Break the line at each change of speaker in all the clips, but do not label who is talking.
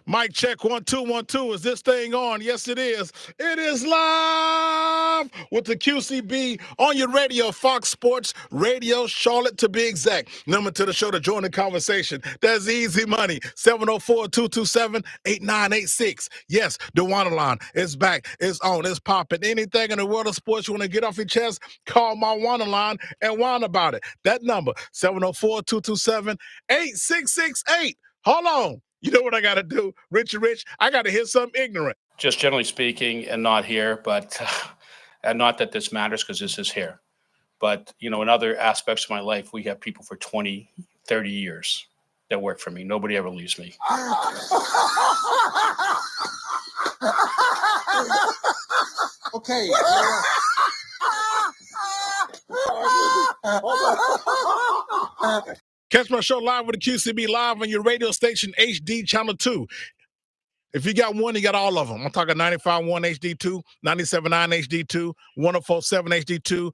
Mic check 1 2 1 2. Is this thing on? Yes, it is. It is live with the QCB on your radio, Fox Sports Radio, Charlotte to be exact. Number to the show to join the conversation. That's easy money. 704-227-8986. Yes, the WHINER line is back. It's on. It's popping. Anything in the world of sports you want to get off your chest, call my WHINER line and whine about it. That number, 704-227-8668. Hold on. You know what I got to do? Richie Rich, I got to hear something ignorant.
Just generally speaking, and not here, but and not that this matters because this is here. But, you know, in other aspects of my life, we have people for 20, 30 years that work for me. Nobody ever leaves me.
Okay.
Catch my show live with the QCB live on your radio station, HD Channel 2. If you got one, you got all of them. I'm talking 95.1 HD2, 97.9 HD2, 104.7 HD2.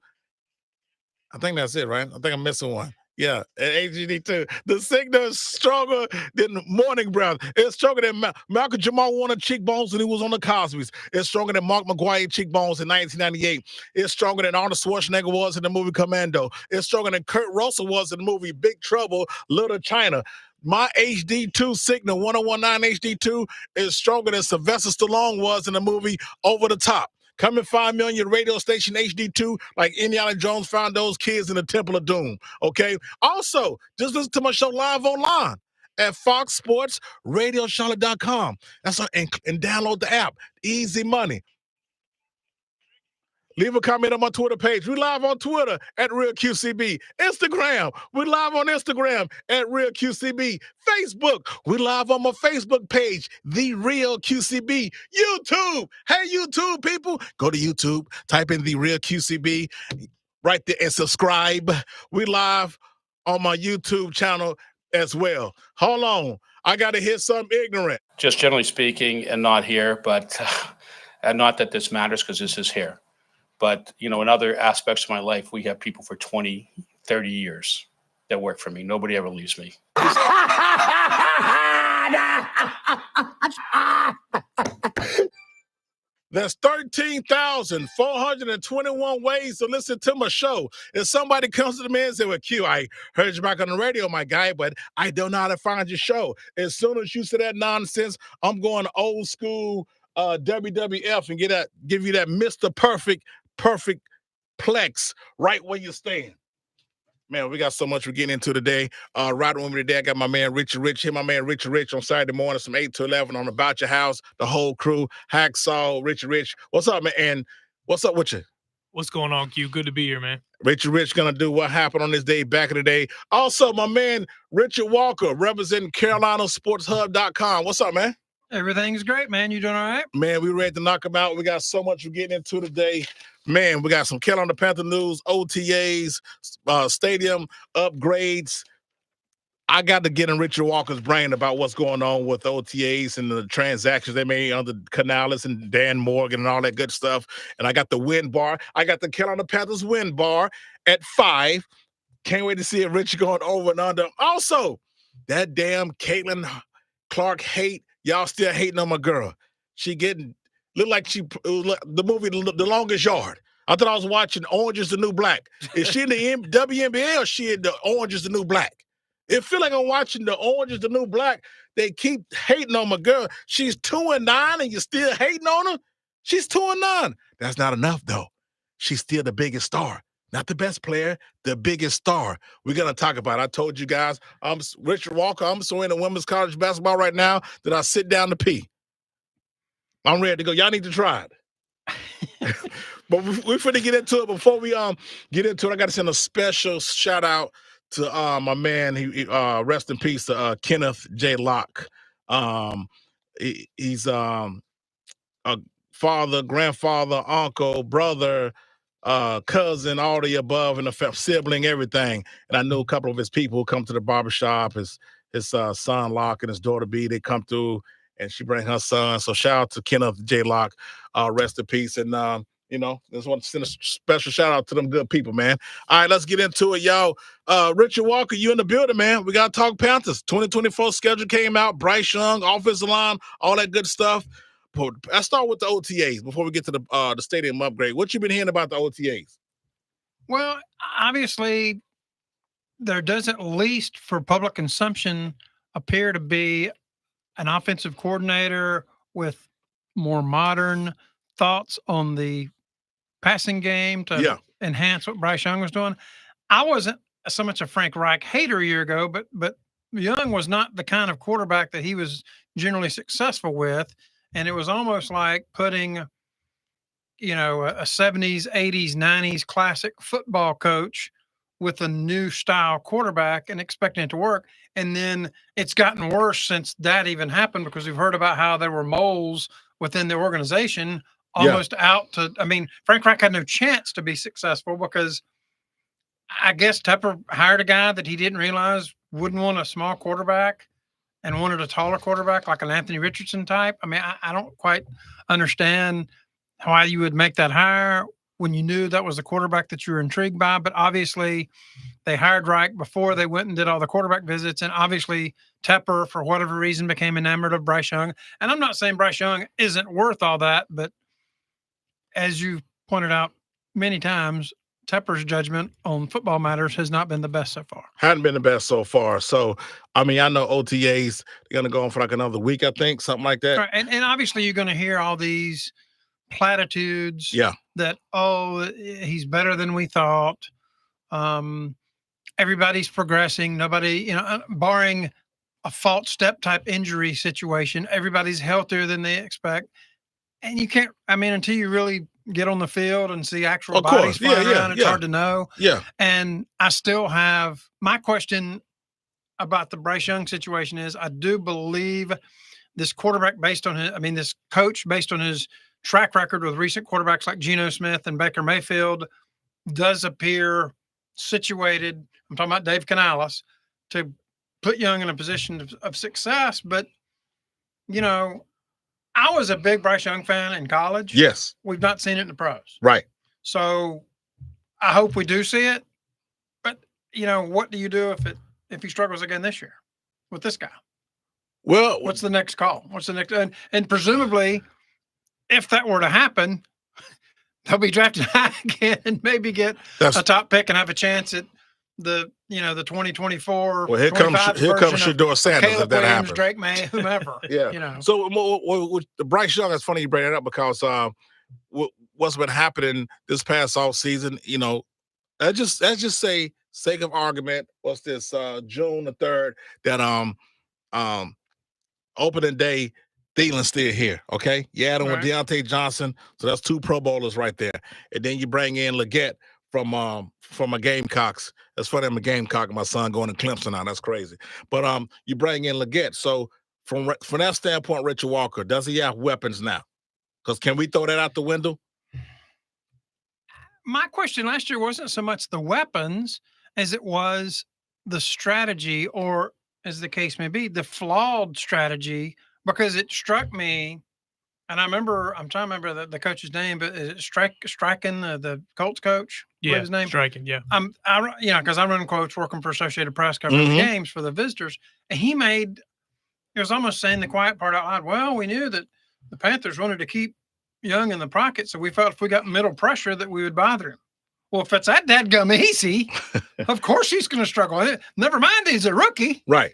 I think that's it, right? I think I'm missing one. Yeah, at HD2. The signal is stronger than Morning Brown. It's stronger than Malcolm Jamal Warner cheekbones when he was on the Cosby's. It's stronger than Mark McGuire cheekbones in 1998. It's stronger than Arnold Schwarzenegger was in the movie Commando. It's stronger than Kurt Russell was in the movie Big Trouble, Little China. My HD2 signal, 101.9 HD2, is stronger than Sylvester Stallone was in the movie Over the Top. Come and find me on your radio station, HD2, like Indiana Jones found those kids in the Temple of Doom, okay? Also, just listen to my show live online at foxsportsradiocharlotte.com. That's and download the app. Easy money. Leave a comment on my Twitter page. We live on Twitter at RealQCB. Instagram, we live on Instagram at RealQCB. Facebook, we live on my Facebook page, The Real QCB. YouTube, hey YouTube people, go to YouTube, type in The Real QCB right there and subscribe. We live on my YouTube channel as well. Hold on, I got to hear something ignorant.
Just generally speaking, and not here, but and not that this matters because this is here. But, you know, in other aspects of my life, we have people for 20, 30 years that work for me. Nobody ever leaves me.
There's 13,421 ways to listen to my show. If somebody comes to me and says, well, Q, I heard you back on the radio, my guy, but I don't know how to find your show. As soon as you say that nonsense, I'm going old school WWF and give you that Mr. Perfect plex right where you stand. Man, we got so much we're getting into today. Right with me today, I got my man Richie Rich. Here, my man Richie Rich on Saturday morning from 8 to 11 on About Your House, the whole crew, Hacksaw, Richie Rich. What's up, man? And what's up with you?
What's going on, Q? Good to be here, man.
Richie Rich gonna do what happened on this day back in the day. Also, my man Richard Walker, representing CarolinaSportsHub.com. What's up, man?
Everything's great, man. You doing all right?
Man, we ready to knock them out. We got so much we're getting into today. Man, we got some Carolina Panther news, OTAs, stadium upgrades. I got to get in Richard Walker's brain about what's going on with OTAs and the transactions they made under Canales and Dan Morgan and all that good stuff. And I got the win bar. I got the Carolina Panthers win bar at 5. Can't wait to see if Richard going over and under. Also, that damn Caitlin Clark hate. Y'all still hating on my girl. She look like the movie The Longest Yard. I thought I was watching Orange is the New Black. Is she in the WNBA or is she in the Orange is the New Black? It feel like I'm watching the Orange is the New Black. They keep hating on my girl. She's 2-9 and you're still hating on her? She's 2-9. That's not enough, though. She's still the biggest star. Not the best player, the biggest star. We're going to talk about it. I told you guys, I'm Richard Walker. I'm so into women's college basketball right now that I sit down to pee. I'm ready to go. Y'all need to try it. But we're finna get into it. Before we get into it, I got to send a special shout out to my man. He rest in peace to Kenneth J. Locke. He's a father, grandfather, uncle, brother, cousin, all the above, and a sibling, everything. And I know a couple of his people who come to the barbershop. His son Locke and his daughter B. They come through, and she bring her son. So shout out to Kenneth J. Locke. Rest in peace. And You know, just want to send a special shout out to them good people, man. All right, let's get into it, y'all. Richard Walker, you in the building, man. We got to talk Panthers. 2024 schedule came out. Bryce Young, offensive line, all that good stuff. But let's start with the OTAs before we get to the stadium upgrade. What you been hearing about the OTAs?
Well, obviously, there does, at least for public consumption, appear to be an offensive coordinator with more modern thoughts on the passing game to enhance what Bryce Young was doing. I wasn't so much a Frank Reich hater a year ago, but Young was not the kind of quarterback that he was generally successful with. And it was almost like putting, you know, a 70s, 80s, 90s classic football coach with a new style quarterback and expecting it to work. And then it's gotten worse since that even happened, because we've heard about how there were moles within the organization almost out to, I mean, Frank Reich had no chance to be successful because I guess Tepper hired a guy that he didn't realize wouldn't want a small quarterback and wanted a taller quarterback like an Anthony Richardson type. I mean, I don't quite understand why you would make that hire when you knew that was the quarterback that you were intrigued by. But obviously they hired Reich before they went and did all the quarterback visits. And obviously Tepper, for whatever reason, became enamored of Bryce Young. And I'm not saying Bryce Young isn't worth all that, but as you pointed out many times, Tepper's judgment on football matters has not been the best so far.
Hadn't been the best so far. So, I mean, I know OTAs, they're going to go on for like another week, I think, something like that.
Right. And obviously you're going to hear all these platitudes that, oh, he's better than we thought. Everybody's progressing. Nobody, you know, barring a false step type injury situation, everybody's healthier than they expect. And you can't, I mean, until you really get on the field and see actual bodies flying around, it's hard to know. And I still have my question about the Bryce Young situation is, I do believe this quarterback based on his, I mean, this coach based on his track record with recent quarterbacks like Geno Smith and Baker Mayfield does appear situated. I'm talking about Dave Canales, to put Young in a position of success. But, you know, I was a big Bryce Young fan in college.
Yes.
We've not seen it in the pros.
Right.
So I hope we do see it. But, you know, what do you do if he struggles again this year with this guy?
Well,
what's the next call? What's the next? And presumably, if that were to happen, they'll be drafted high again and maybe get a top pick and have a chance at the 2024.
Well, here comes Shedeur Sanders
Caleb
if that
Williams,
happens.
Drake May, whomever.
You know. So the Bryce Young, it's funny you bring that up because what's been happening this past off season, you know, let's just say, sake of argument, what's this June the 3rd that opening day, Thielen's still here, okay? You add him with Deontay Johnson, so that's 2 Pro Bowlers right there. And then you bring in Leggett from a Gamecocks. That's funny, I'm a Gamecock, my son going to Clemson now. That's crazy. But you bring in Leggett. So from that standpoint, Richard Walker, does he have weapons now? Because can we throw that out the window?
My question last year wasn't so much the weapons as it was the strategy, or as the case may be, the flawed strategy, because it struck me, and I'm trying to remember the coach's name, but is it Striken, the Colts coach?
Yeah,
his name?
Striken, yeah.
Because I run quotes working for Associated Press covering the games for the visitors, and it was almost saying the quiet part out loud. Well, we knew that the Panthers wanted to keep Young in the pocket, so we felt if we got middle pressure that we would bother him. Well, if it's that dadgum easy, of course he's going to struggle. Never mind, he's a rookie.
Right.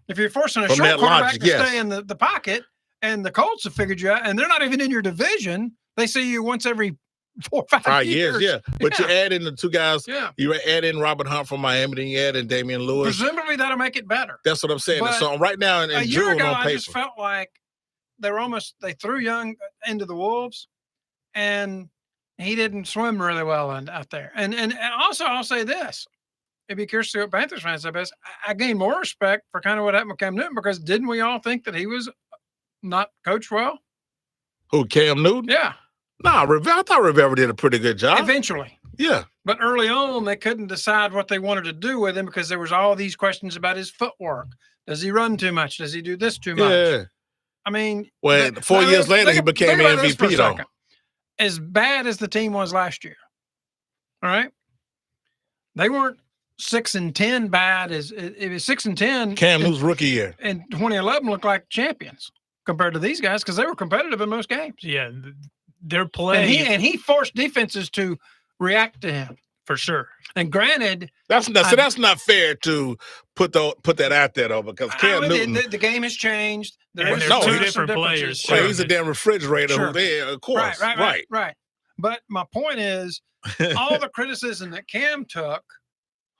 If you're forcing a short quarterback to stay in the pocket, and the Colts have figured you out, and they're not even in your division, they see you once every 4 or 5 years.
Yeah. But you add in the 2 guys. Yeah. You add in Robert Hunt from Miami, then you add in Damian Lewis.
Presumably that'll make it better.
That's what I'm saying. But so right now in June,
year ago,
on paper,
I just felt like they threw Young into the wolves, and he didn't swim really well out there. And also, I'll say this. It'd be curious to see what Panthers fans say best. I gained more respect for kind of what happened with Cam Newton, because didn't we all think that he was not coached well?
Who, Cam Newton?
Yeah.
Nah, I thought Rivera did a pretty good job.
Eventually.
Yeah.
But early on, they couldn't decide what they wanted to do with him because there was all these questions about his footwork. Does he run too much? Does he do this too much?
Yeah.
I mean.
Well, 4 years later, he became MVP, though.
as bad as the team was last year. All right. They weren't 6-10 bad as it was 6-10.
Cam Newton's rookie year.
In 2011 looked like champions compared to these guys because they were competitive in most games.
Yeah, they're playing.
And he forced defenses to react to him.
For sure.
And granted,
that's not fair to put that out there though, because Cam Newton,
the game has changed.
There's two different players.
Well, he's a damn refrigerator.
Sure.
Who there, of course,
right. But my point is, all the criticism that Cam took,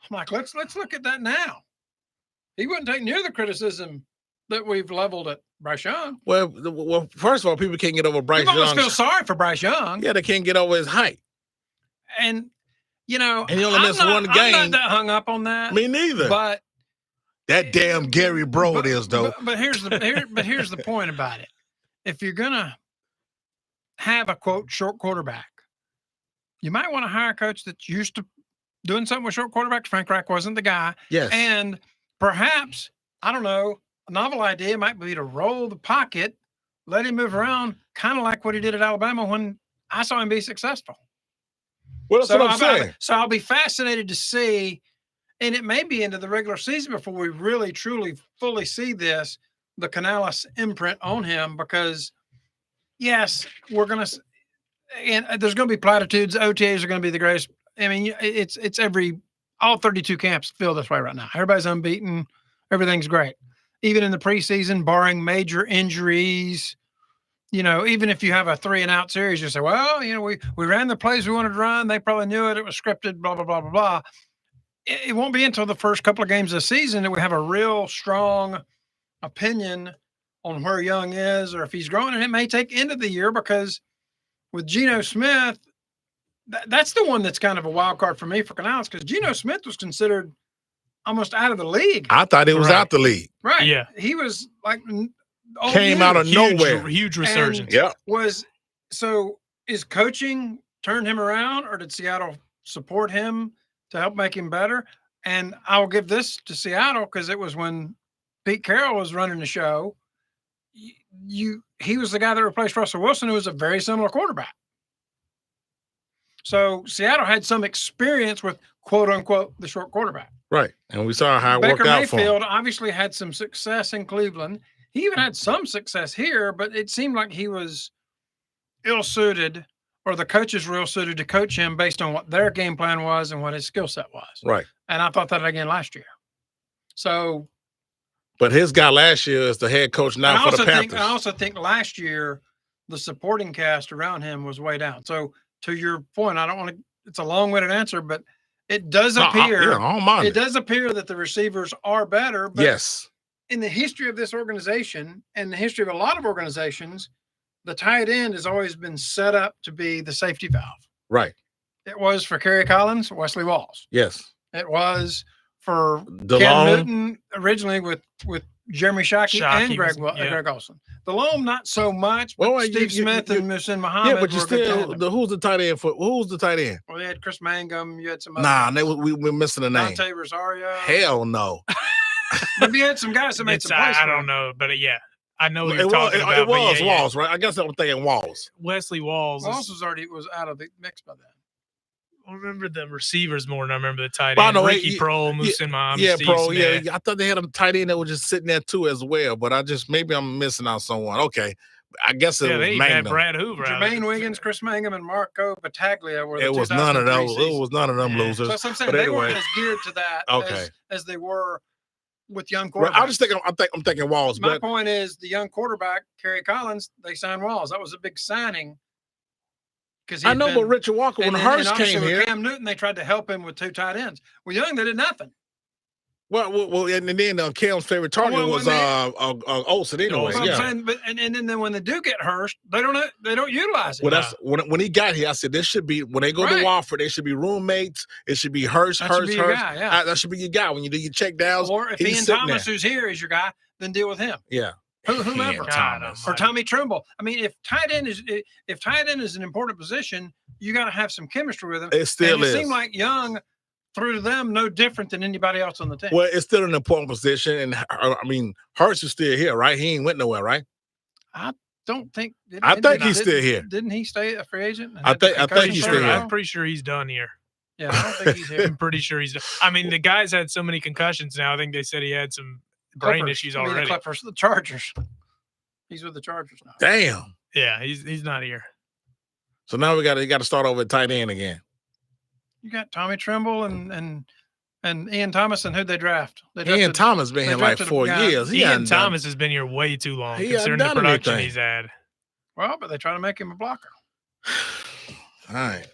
I'm like, let's look at that now. He wouldn't take near the criticism that we've leveled at Bryce Young.
Well, first of all, people can't get over Bryce Young.
People almost feel sorry for Bryce Young.
Yeah, they can't get over his height.
And you know,
and he only missed one game.
I'm not that hung up on that.
Me neither.
But
that damn Gary Broad is though.
But here's the point about it. If you're gonna have a quote short quarterback, you might want to hire a coach that's used to doing something with short quarterbacks. Frank Reich wasn't the guy.
Yes.
And perhaps, I don't know, a novel idea might be to roll the pocket, let him move around, kind of like what he did at Alabama when I saw him be successful.
Well, that's what I'm saying.
So I'll be fascinated to see, and it may be into the regular season before we really, truly, fully see this, the Canales imprint on him, because, yes, we're going to – and there's going to be platitudes. OTAs are going to be the greatest. I mean, it's all 32 camps feel this way right now. Everybody's unbeaten. Everything's great. Even in the preseason, barring major injuries, you know, even if you have a 3-and-out series, you say, well, you know, we ran the plays we wanted to run. They probably knew it. It was scripted, blah, blah, blah, blah, blah. It won't be until the first couple of games of the season that we have a real strong opinion on where Young is or if he's growing. And it may take end of the year because with Geno Smith, that's the one that's kind of a wild card for me for Canales, because Geno Smith was considered almost out of the league.
I thought it was out the league.
Right.
Yeah.
He was like
came out of nowhere.
Huge resurgence.
Yeah.
Is coaching turned him around, or did Seattle support him to help make him better? And I'll give this to Seattle because it was when Pete Carroll was running the show. He was the guy that replaced Russell Wilson, who was a very similar quarterback. So Seattle had some experience with quote unquote the short quarterback.
Right. And we saw how it
Baker
worked out for him.
Mayfield obviously had some success in Cleveland. He even had some success here, but it seemed like he was ill-suited, or the coaches were ill-suited to coach him based on what their game plan was and what his skill set was.
Right.
And I thought that again last year. So,
but his guy last year is the head coach now for the Panthers.
I also think last year the supporting cast around him was way down. So to your point, I don't want to. It's a long-winded answer, but it does appear. It does appear that the receivers are better. But
yes.
In the history of this organization and the history of a lot of organizations, the tight end has always been set up to be the safety valve.
Right.
It was for Kerry Collins, Wesley Walls.
Yes.
It was for
DeLone.
Cam Newton originally with Jeremy Shockey and Greg Olsen. DeLone, not so much, but Steve Smith and Muhsin Muhammad.
Yeah, but you still, who's the tight end for? Who's the tight end?
Well, they had Chris Mangum. You had some
we were missing a name.
Dante Rosario.
Hell no.
Maybe you had some guys that made some plays.
I don't know, but yeah. I know what you're
it
talking about.
It was Walls, right? I guess I'm thinking Walls.
Wesley Walls.
Walls was out of the mix by then.
I remember the receivers more than I remember the tight end. Ricky Prohl, Muhsin Muhammad, Steve
Prohl,
Smith.
I thought they had a tight end that was just sitting there too as well, but maybe I'm missing out someone. Okay. I guess it was Mangum.
Had Brad Hoover.
Jermaine Wiggins, Chris Mangum, and Marco Battaglia were the
It was none of those. It was none of them losers.
So I'm saying they weren't as geared to that as they were with young quarterbacks.
I'm just thinking. I'm thinking Walls.
My point is the young quarterback, Kerry Collins. They signed Walls. That was a big signing.
I know, but Richard Walker, when Hurst came here,
Cam Newton, they tried to help him with 2 tight ends. Well, Young, they did nothing.
Well, and then Cam's favorite target was Olsen anyway.
I'm saying, but and then when they do get Hurst, they don't utilize it.
Well, that's when he got here. I said this should be when they go to Wofford, they should be roommates. It should be Hurst.
Guy,
that should be your guy when you do your check downs.
Or if Ian Thomas, who's here, is your guy, then deal with him.
Yeah.
Whomever, or Tommy Trimble. I mean, if tight end is an important position, you got to have some chemistry with him.
It still is.
It seemed like Young threw to them no different than anybody else on the team.
Well, it's still an important position, and I mean, Hurst is still here, right? He ain't went nowhere, right?
I don't think.
I think he's still here.
Didn't he stay a free agent?
I think he's still here.
I'm pretty sure he's done here.
Yeah, I don't think he's here.
I'm pretty sure he's done. I mean, the guy's had so many concussions now. I think they said he had some brain issues already.
The Clippers, the Chargers. He's with the Chargers now.
Damn.
Yeah, he's not here.
So now you got to start over at tight end again.
You got Tommy Tremble and Ian Thomas, and who'd they draft?
Ian Thomas been here like 4 years.
Ian Thomas has been here way too long, considering the production he's had.
Well, but they try to make him a blocker.
All right.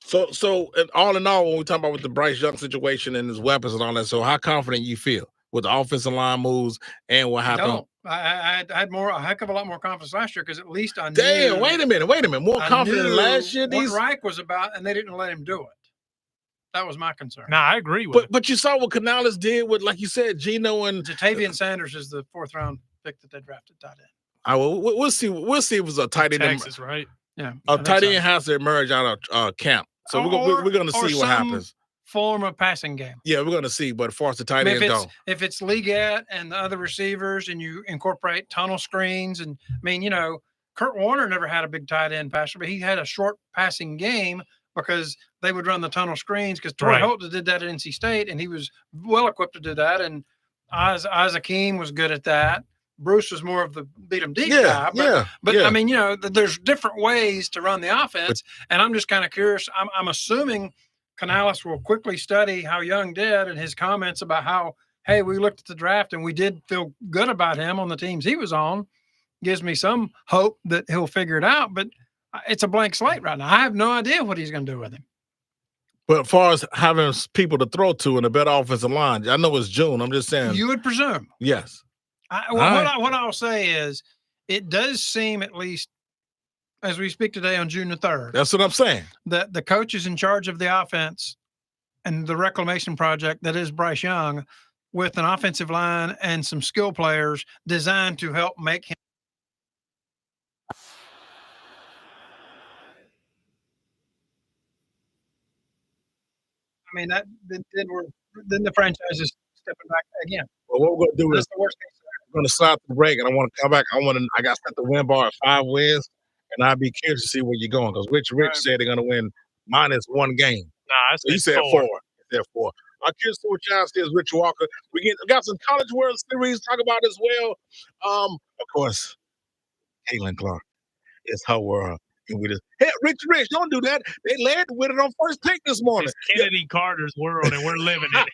So all in all, when we talk about with the Bryce Young situation and his weapons and all that, so how confident you feel with the offensive line moves and what happened?
I had a heck of a lot more confidence last year because at least I knew.
Damn, wait a minute. More confident than last year?
What Reich was about, and they didn't let him do it. That was my concern.
Nah, I agree with
But you saw what Canales did with, like you said, Geno and
Jatavian Sanders is the 4th round pick that they drafted tight end.
We'll see. We'll see if it was a tight end.
Texas, right?
Yeah,
a tight end has to emerge out of camp. So we're going to see what happens.
Form of passing game.
Yeah, we're going to see. But as far as the tight end go,
if it's Leggett and the other receivers, and you incorporate tunnel screens, and I mean, Kurt Warner never had a big tight end passer, but he had a short passing game because they would run the tunnel screens. Because Troy Holton did that at NC State, and he was well equipped to do that. And Isaac Akeem was good at that. Bruce was more of the beat 'em deep guy. But I mean, there's different ways to run the offense, and I'm just kind of curious. I'm assuming Canales will quickly study how Young did and his comments about how, hey, we looked at the draft and we did feel good about him on the teams he was on. Gives me some hope that he'll figure it out, but it's a blank slate right now. I have no idea what he's going to do with him.
But as far as having people to throw to and a better offensive line, I know it's June. I'm just saying.
You would presume.
Yes.
What I'll say is it does seem, at least as we speak today on June the 3rd.
That's what I'm saying.
That the coach is in charge of the offense and the reclamation project that is Bryce Young, with an offensive line and some skill players designed to help make him. I mean, then the franchise is stepping back again.
Well, what we're going to do is
the worst case
we're going to slide the break, and I want to come back. I got set the win bar at 5 wins, and I'd be curious to see where you're going because Rich said they're going to win -1 game.
Nah,
so he said 4. He said 4. I'm curious to what y'all says, Rich Walker. We got some College World Series to talk about as well. Of course, Caitlin Clark. It's her world. And we just, hey, Rich, don't do that. They led with it on first pick this morning.
It's Kennedy Carter's world, and we're living it.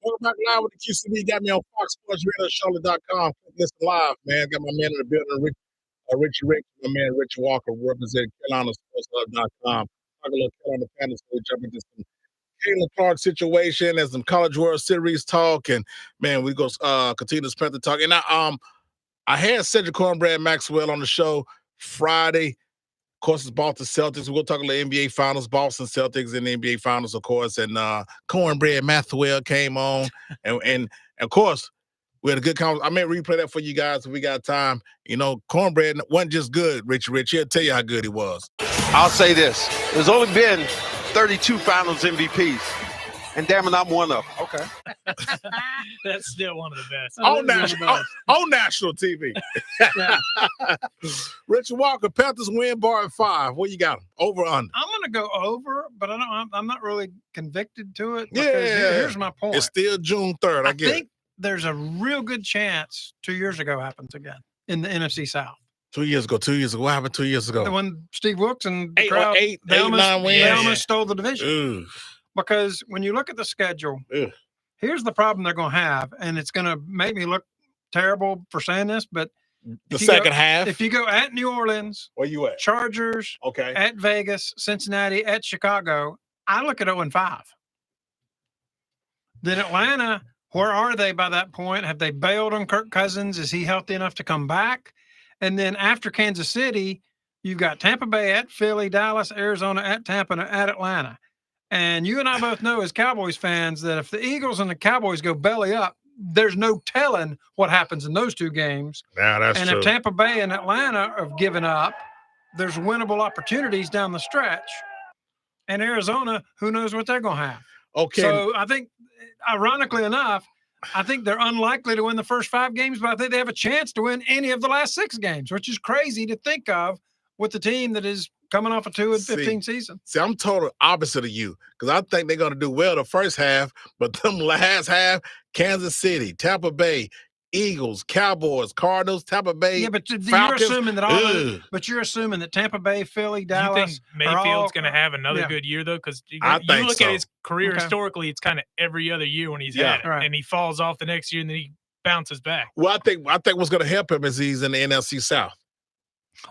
Welcome back live with the QCB. Got me on Fox Sports Radio, Charlotte.com. Listen live, man. Got my man in the building, Richie Rick, my man Richard Walker, representing CarolinaSportsHub.com. Talk a little Carolina Panthers. We jump into some Caitlin Clark situation and some College World Series talk. And, man, we go continue this Panther talk. And I had Cedric Cornbread Maxwell on the show Friday. Of course, it's Boston Celtics. We'll talk a little NBA Finals, Boston Celtics in the NBA Finals, of course. And Cornbread Maxwell came on. and of course, we had a good conversation. I may replay that for you guys if we got time. You know, Cornbread wasn't just good, Richie Rich. He'll tell you how good he was.
I'll say this. There's only been 32 Finals MVPs. And damn it, I'm one of them. Okay.
That's still one of the best.
On national TV. Richard Walker, Panthers win bar at 5. What you got? Over or under?
I'm going to go over, but I'm not really convicted to it.
Yeah.
Here's my point.
It's still June 3rd. I think
there's a real good chance 2 years ago happens again in the NFC South.
2 years ago. What happened 2 years ago?
When Steve Wilkes and the
eight,
crowd, they
9 wins.
They almost stole the division.
Ooh.
Because when you look at the schedule, here's the problem they're going to have, and it's going to make me look terrible for saying this, but
the second half.
If you go at New Orleans,
where you at?
Chargers,
okay,
at Vegas, Cincinnati, at Chicago, I look at 0-5. Then Atlanta, where are they by that point? Have they bailed on Kirk Cousins? Is he healthy enough to come back? And then after Kansas City, you've got Tampa Bay at Philly, Dallas, Arizona at Tampa, and at Atlanta. And you and I both know as Cowboys fans that if the Eagles and the Cowboys go belly up, there's no telling what happens in those two games.
Yeah, that's true.
And if Tampa Bay and Atlanta have given up, there's winnable opportunities down the stretch. And Arizona, who knows what they're going to have.
Okay.
So I think, ironically enough, I think they're unlikely to win the first 5 games, but I think they have a chance to win any of the last 6 games, which is crazy to think of with the team that is coming off a 2-15 season.
See, I'm total opposite of you because I think they're going to do well the first half, but them last half, Kansas City, Tampa Bay, Eagles, Cowboys, Cardinals, Tampa Bay.
Yeah, but
Falcons,
you're assuming that you're assuming that Tampa Bay, Philly, Dallas.
You think Mayfield's going to have another good year though? Because you look at his career historically, it's kind of every other year when he's had it, and he falls off the next year and then he bounces back.
Well, I think what's going to help him is he's in the NFC South.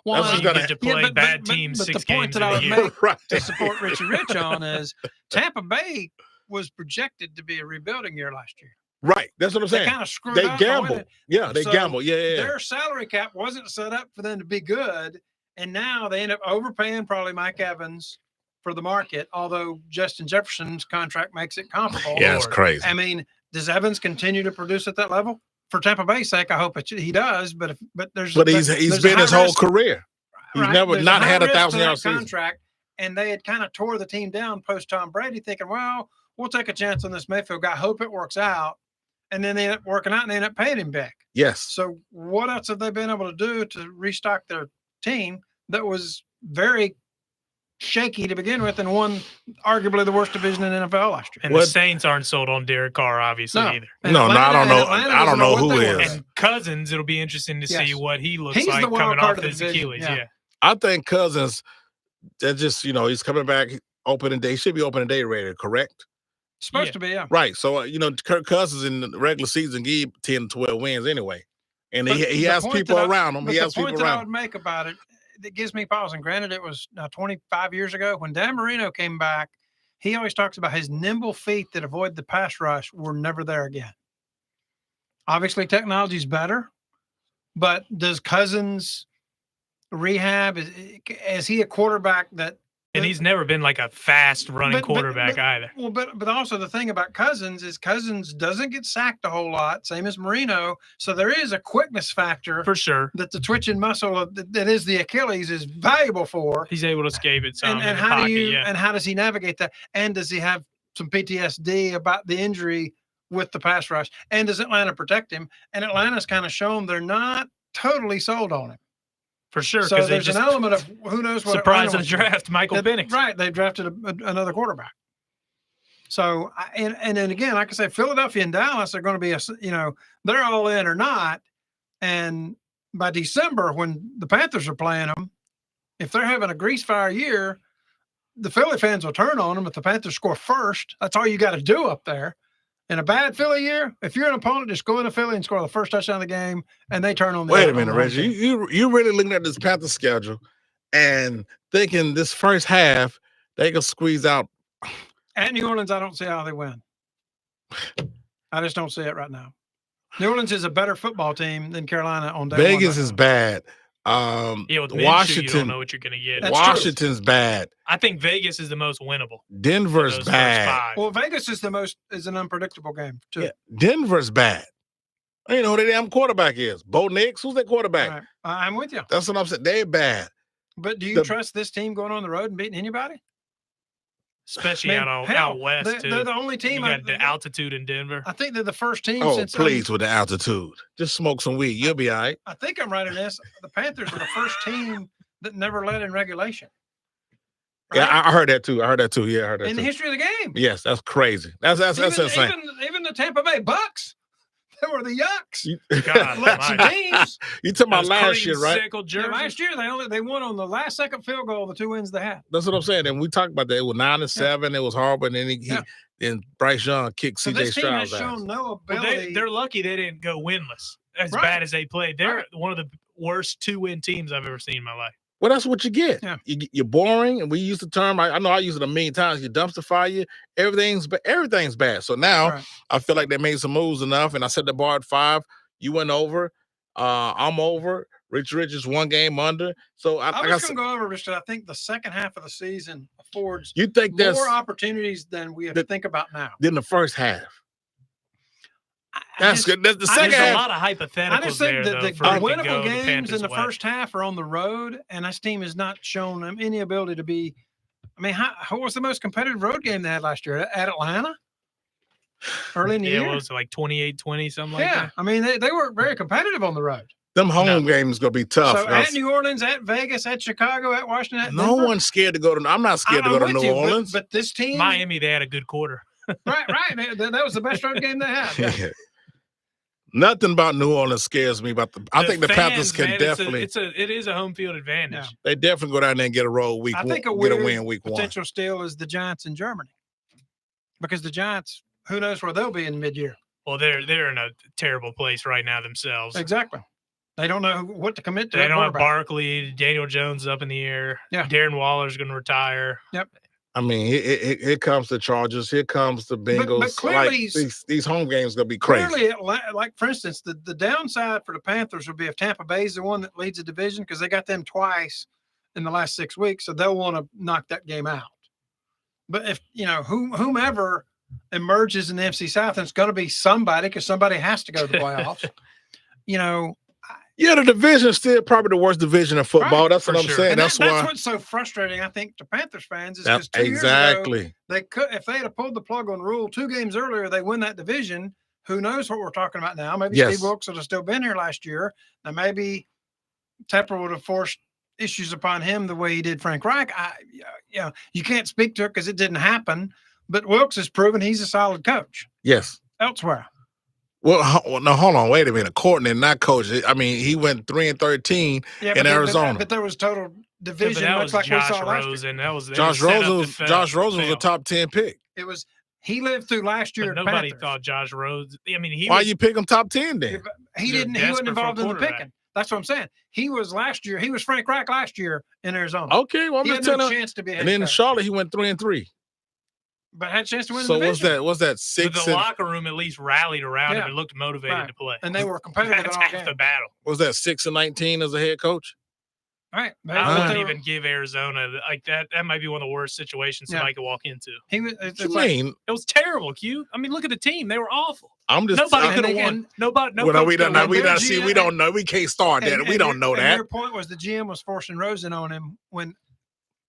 Well, that's you get to play bad teams
but
6
the point
games
that I
in a
would
year.
make to support Richie Rich on is Tampa Bay was projected to be a rebuilding year last year.
Right. That's what I'm saying.
They kind of screwed
They
up.
gambled. Yeah, they gambled. Yeah.
Their salary cap wasn't set up for them to be good. And now they end up overpaying probably Mike Evans for the market, although Justin Jefferson's contract makes it comparable.
Yeah, it's crazy.
I mean, does Evans continue to produce at that level? For Tampa Bay's sake, I hope he does. But he's
been his whole career. He's never
There's
not had a
1,000
1,000-yard season.
contract, and they had kind of tore the team down post Tom Brady, thinking, well, we'll take a chance on this Mayfield guy, hope it works out. And then they end up working out and they end up paying him back.
Yes.
So what else have they been able to do to restock their team that was very shaky to begin with and won arguably the worst division in the NFL last year?
And the Saints aren't sold on Derek Carr, obviously, either.
No, I don't know. I don't know who is.
And Cousins, it'll be interesting to see what he looks
He's
like
the
coming off
of
his Achilles. Yeah.
I think Cousins, that just, he's coming back opening day. He should be opening day ready, correct?
Supposed to be, yeah.
Right. So, Kirk Cousins in the regular season gave 10, 12 wins anyway. And he has people around him. He has people
around him. The point that I would
him.
make about it that gives me pause, and granted it was 25 years ago, when Dan Marino came back, he always talks about his nimble feet that avoid the pass rush were never there again. Obviously, technology's better, but does Cousins rehab? Is he a quarterback that?
And he's never been like a fast running quarterback either.
Well, but also the thing about Cousins is Cousins doesn't get sacked a whole lot, same as Marino. So there is a quickness factor
for sure
that the twitching muscle that is the Achilles is valuable for.
He's able to escape it some.
And how and how does he navigate that? And does he have some PTSD about the injury with the pass rush? And does Atlanta protect him? And Atlanta's kind of shown they're not totally sold on him.
For sure.
So there's an element of who knows what.
Surprise in the draft, Michael Penix.
Right. They drafted another quarterback. So, and then again, like I said, Philadelphia and Dallas are going to be, they're all in or not. And by December, when the Panthers are playing them, if they're having a grease fire year, the Philly fans will turn on them if the Panthers score first. That's all you got to do up there. In a bad Philly year, if you're an opponent, just go into Philly and score the first touchdown of the game, and they turn on the
Wait a minute, Reggie. You really looking at this Panther schedule and thinking this first half they can squeeze out.
At New Orleans, I don't see how they win. I just don't see it right now. New Orleans is a better football team than Carolina on day
Vegas
one.
is bad.
With
Washington,
you don't know what you're going to get.
That's
Washington's bad.
I think Vegas is the most winnable.
Denver's bad.
Well, Vegas is an unpredictable game too.
Yeah, Denver's bad. I don't know who their damn quarterback is. Bo Nix, who's that quarterback?
Right. I'm with you.
That's what I'm saying. They're bad.
But do you trust this team going on the road and beating anybody?
Especially out west, too.
They're the only team.
You got the altitude in Denver.
I think they're the first team since.
Please, with the altitude. Just smoke some weed. You'll be all right.
I think I'm right in this. The Panthers are the first team that never led in regulation.
Right? Yeah, I heard that too. Yeah, I heard that
in the history of the game.
Yes, that's crazy. That's insane.
Even the Tampa Bay Bucks. They were the Yucks.
God,
you talking about last year, right?
Yeah, last year they won on the last second field goal. The 2 wins they had.
That's what I'm saying. And we talked about that. It was 9-7. Yeah. It was horrible. And then then Bryce Young kicked C.J. Stroud.
This team has shown no ability.
They're lucky they didn't go winless as bad as they played. They're one of the worst 2-win teams I've ever seen in my life.
Well, that's what you get.
Yeah.
You're boring, and we use the term. I know I use it a million times. You dumpster fire. Everything's bad. So now I feel like they made some moves enough, and I set the bar at 5. You went over. I'm over. Rich is 1 game under. So
I was going to go over because I think the second half of the season affords more opportunities than we have to think about now.
Than the first half. That's good. That's the second half.
There's a lot of hypotheticals.
I just think
that
the winnable games in the first half are on the road, and this team has not shown them any ability to be. I mean, what was the most competitive road game they had last year? At Atlanta? Early in the year?
Yeah, it was like 28-20, something like that.
Yeah, I mean, they were very competitive on the road.
Them home games going to be tough.
So at New Orleans, at Vegas, at Chicago, at Washington,
no one's scared to go to. I'm not scared to go to New Orleans.
But this team,
Miami, they had a good quarter.
right. That was the best road game they had. Yeah.
Nothing about New Orleans scares me. I think the Panthers can definitely.
It is a home field advantage. Yeah.
They definitely go down there and get a roll week. I think get a win week 1.
Potential steal is the Giants in Germany, because the Giants, who knows where they'll be in mid-year.
Well, they're in a terrible place right now themselves.
Exactly. They don't know what to commit to.
They don't have Barkley. Daniel Jones up in the air.
Yeah.
Darren Waller's going to retire.
Yep.
I mean, here comes the Chargers. Here comes the Bengals. But clearly, these home games going to be crazy.
Clearly, like, for instance, the downside for the Panthers would be if Tampa Bay is the one that leads the division, because they got them twice in the last 6 weeks, so they'll want to knock that game out. But if, whomever emerges in the NFC South, and it's going to be somebody, because somebody has to go to the playoffs,
Yeah, the division is still probably the worst division of football. Right, that's what I'm saying.
And
that's why.
That's what's so frustrating, I think, to Panthers fans is because 2 years ago, they could, if they had pulled the plug on Rule 2 games earlier, they win that division. Who knows what we're talking about now? Maybe Steve Wilkes would have still been here last year. Now maybe Tepper would have forced issues upon him the way he did Frank Reich. You can't speak to it because it didn't happen. But Wilkes has proven he's a solid coach.
Yes.
Elsewhere.
Well, no, hold on. Wait a minute. Courtney, not coach. I mean, he went 3-13 in Arizona.
But there was total division.
That was
like
Josh
we saw
Rosen.
Josh Rosen was a top 10 pick.
It was. He lived through last year.
But nobody thought Josh Rosen. I mean,
why you pick him top 10 then?
He didn't. He wasn't involved in the picking. That's what I'm saying. He was last year. He was Frank Reich last year in Arizona.
Okay, well, I'm just telling you.
Chance to be a
and then in Charlotte, he went 3-3.
But had a chance to win
the
division.
So what's that 6?
But the locker room at least rallied around him and looked motivated to play.
And they were competitive.
That's half the battle.
Was that 6-19 as a head coach?
Right.
I wouldn't even give Arizona like that. That might be one of the worst situations somebody could walk into.
It
was terrible, Q. I mean, look at the team. They were awful.
I'm just
nobody could have won. Nobody.
Well, we don't know. We don't know. We can't start that. We don't know that.
Your point was the GM was forcing Rosen on him when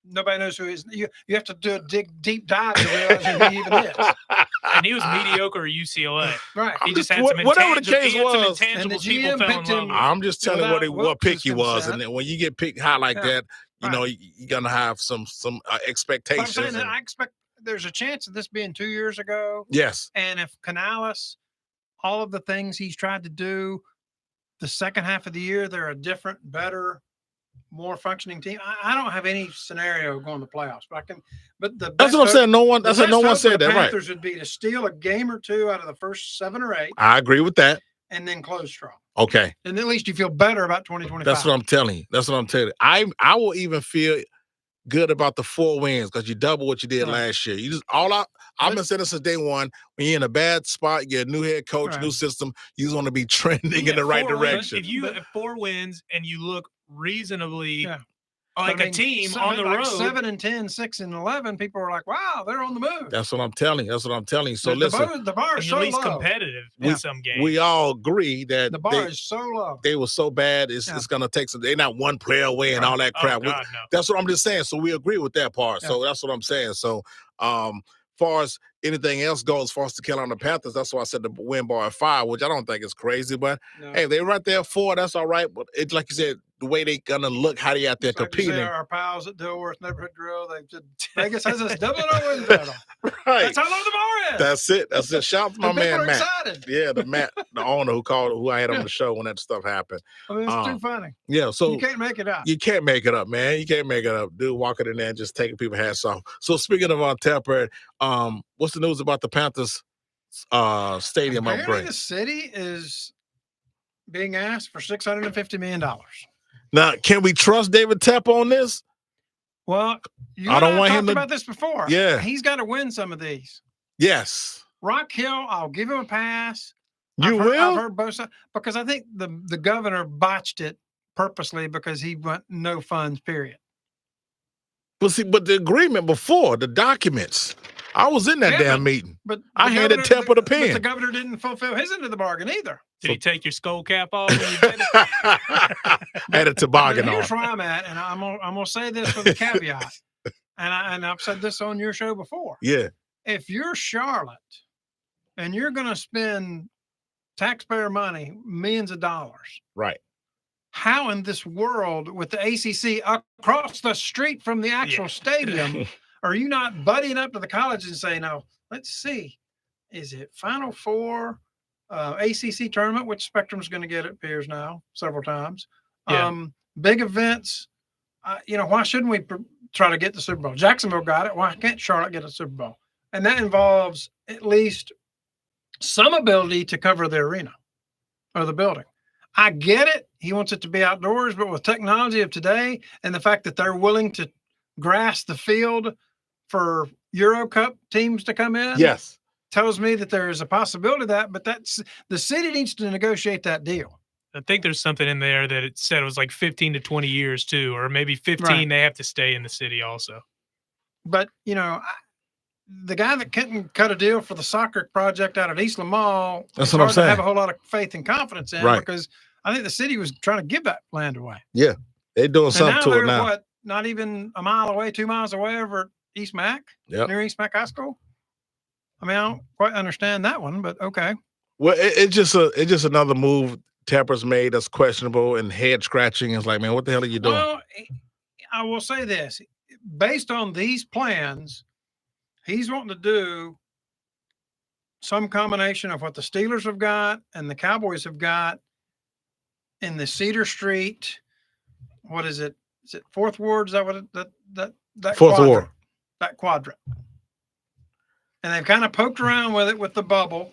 nobody knows who he is. You have to do a deep dive to realize who he even is.
And he was mediocre at UCLA.
Right.
He just had some
whatever the case was.
And the GM picked him.
I'm just telling what pick he was, and then when you get picked high like that, you're gonna have some expectations.
I'm saying I expect there's a chance of this being 2 years ago.
Yes.
And if Canales, all of the things he's tried to do, the second half of the year, they're a different, better more functioning team. I don't have any scenario going to playoffs, but I can. But
that's what I'm saying. No one. That's what no one said that. Right.
Panthers would be to steal a game or two out of the first 7 or 8.
I agree with that.
And then close strong.
Okay.
And at least you feel better about 2025.
That's what I'm telling you. That's what I'm telling you. I will even feel good about the 4 wins because you double what you did last year. You just I've been saying this since day one. When you're in a bad spot, you get a new head coach, new system. You just want to be trending in the right direction.
If you have 4 wins and you look reasonably like a team on the road,
7 and 10, 6 and 11, people are like, "Wow, they're on the move."
That's what I'm telling you. That's what I'm telling you. So listen,
the bar is so
at least
low.
competitive in some games.
We all agree that
the bar is so low.
They were so bad. It's going to take some. They're not one player away and all that crap.
God, no.
That's what I'm just saying. So we agree with that part. So that's what I'm saying. So far as anything else goes, for us to kill on the Panthers, that's why I said the win bar at 5, which I don't think is crazy. But hey, they're right there at 4. That's all right. But it's like you said, the way they gonna look, how they out there competing.
Our pals at Dilworth Neighborhood Grill, they said Vegas has us doubling our win total.
Right.
That's how low the bar is.
That's it. That's it. Shout out to my man Matt.
Excited.
Yeah, the owner who I had on the show when that stuff happened.
I mean, it's too funny.
Yeah, so
you can't make it up.
You can't make it up, man. You can't make it up. Dude walking in there and just taking people's hats off. So speaking of Tepper, what's the news about the Panthers stadium upgrade?
The city is being asked for $650 million.
Now, can we trust David Tepper on this?
Well,
I don't want him
talked about this before.
Yeah,
he's got to win some of these.
Yes,
Rock Hill, I'll give him a pass.
I've
heard both sides because I think the governor botched it purposely because he went no funds. Period.
But the agreement before the documents, I was in that damn meeting.
But
I handed Tepper the pen.
But the governor didn't fulfill his end of the bargain either.
Did he take your skull cap off when you did it?
Had a toboggan on.
Here's where I'm at, and I'm gonna say this with a caveat, and I've said this on your show before.
Yeah.
If you're Charlotte and you're gonna spend taxpayer money, millions of dollars,
right?
How in this world, with the ACC across the street from the actual stadium, are you not buddying up to the college and saying, "No, let's see, is it Final Four?" ACC tournament, which Spectrum's going to get, it appears now several times. Big events. Why shouldn't we try to get the Super Bowl? Jacksonville got it. Why can't Charlotte get a Super Bowl? And that involves at least some ability to cover the arena or the building. I get it. He wants it to be outdoors, but with technology of today and the fact that they're willing to grass the field for Euro Cup teams to come in.
Yes.
Tells me that there is a possibility of that, but that's the city needs to negotiate that deal.
I think there's something in there that it said it was like 15 to 20 years too, or maybe 15. Right. They have to stay in the city also.
But the guy that couldn't cut a deal for the soccer project out at East Lamar,
that's what I'm saying.
To have a whole lot of faith and confidence in, because I think the city was trying to give that land away.
Yeah, they're doing something to it now.
What? Not even a mile away, 2 miles away, over at East Mac, near East Mac High School. I mean, I don't quite understand that one, but okay.
Well, it's just another move Tepper's made that's questionable and head scratching. It's like, man, what the hell are you doing?
Well, I will say this: based on these plans, he's wanting to do some combination of what the Steelers have got and the Cowboys have got in the Cedar Street. What is it? Is it Fourth Ward? Is that what that
Fourth Ward?
That quadrant. And they've kind of poked around with it with the bubble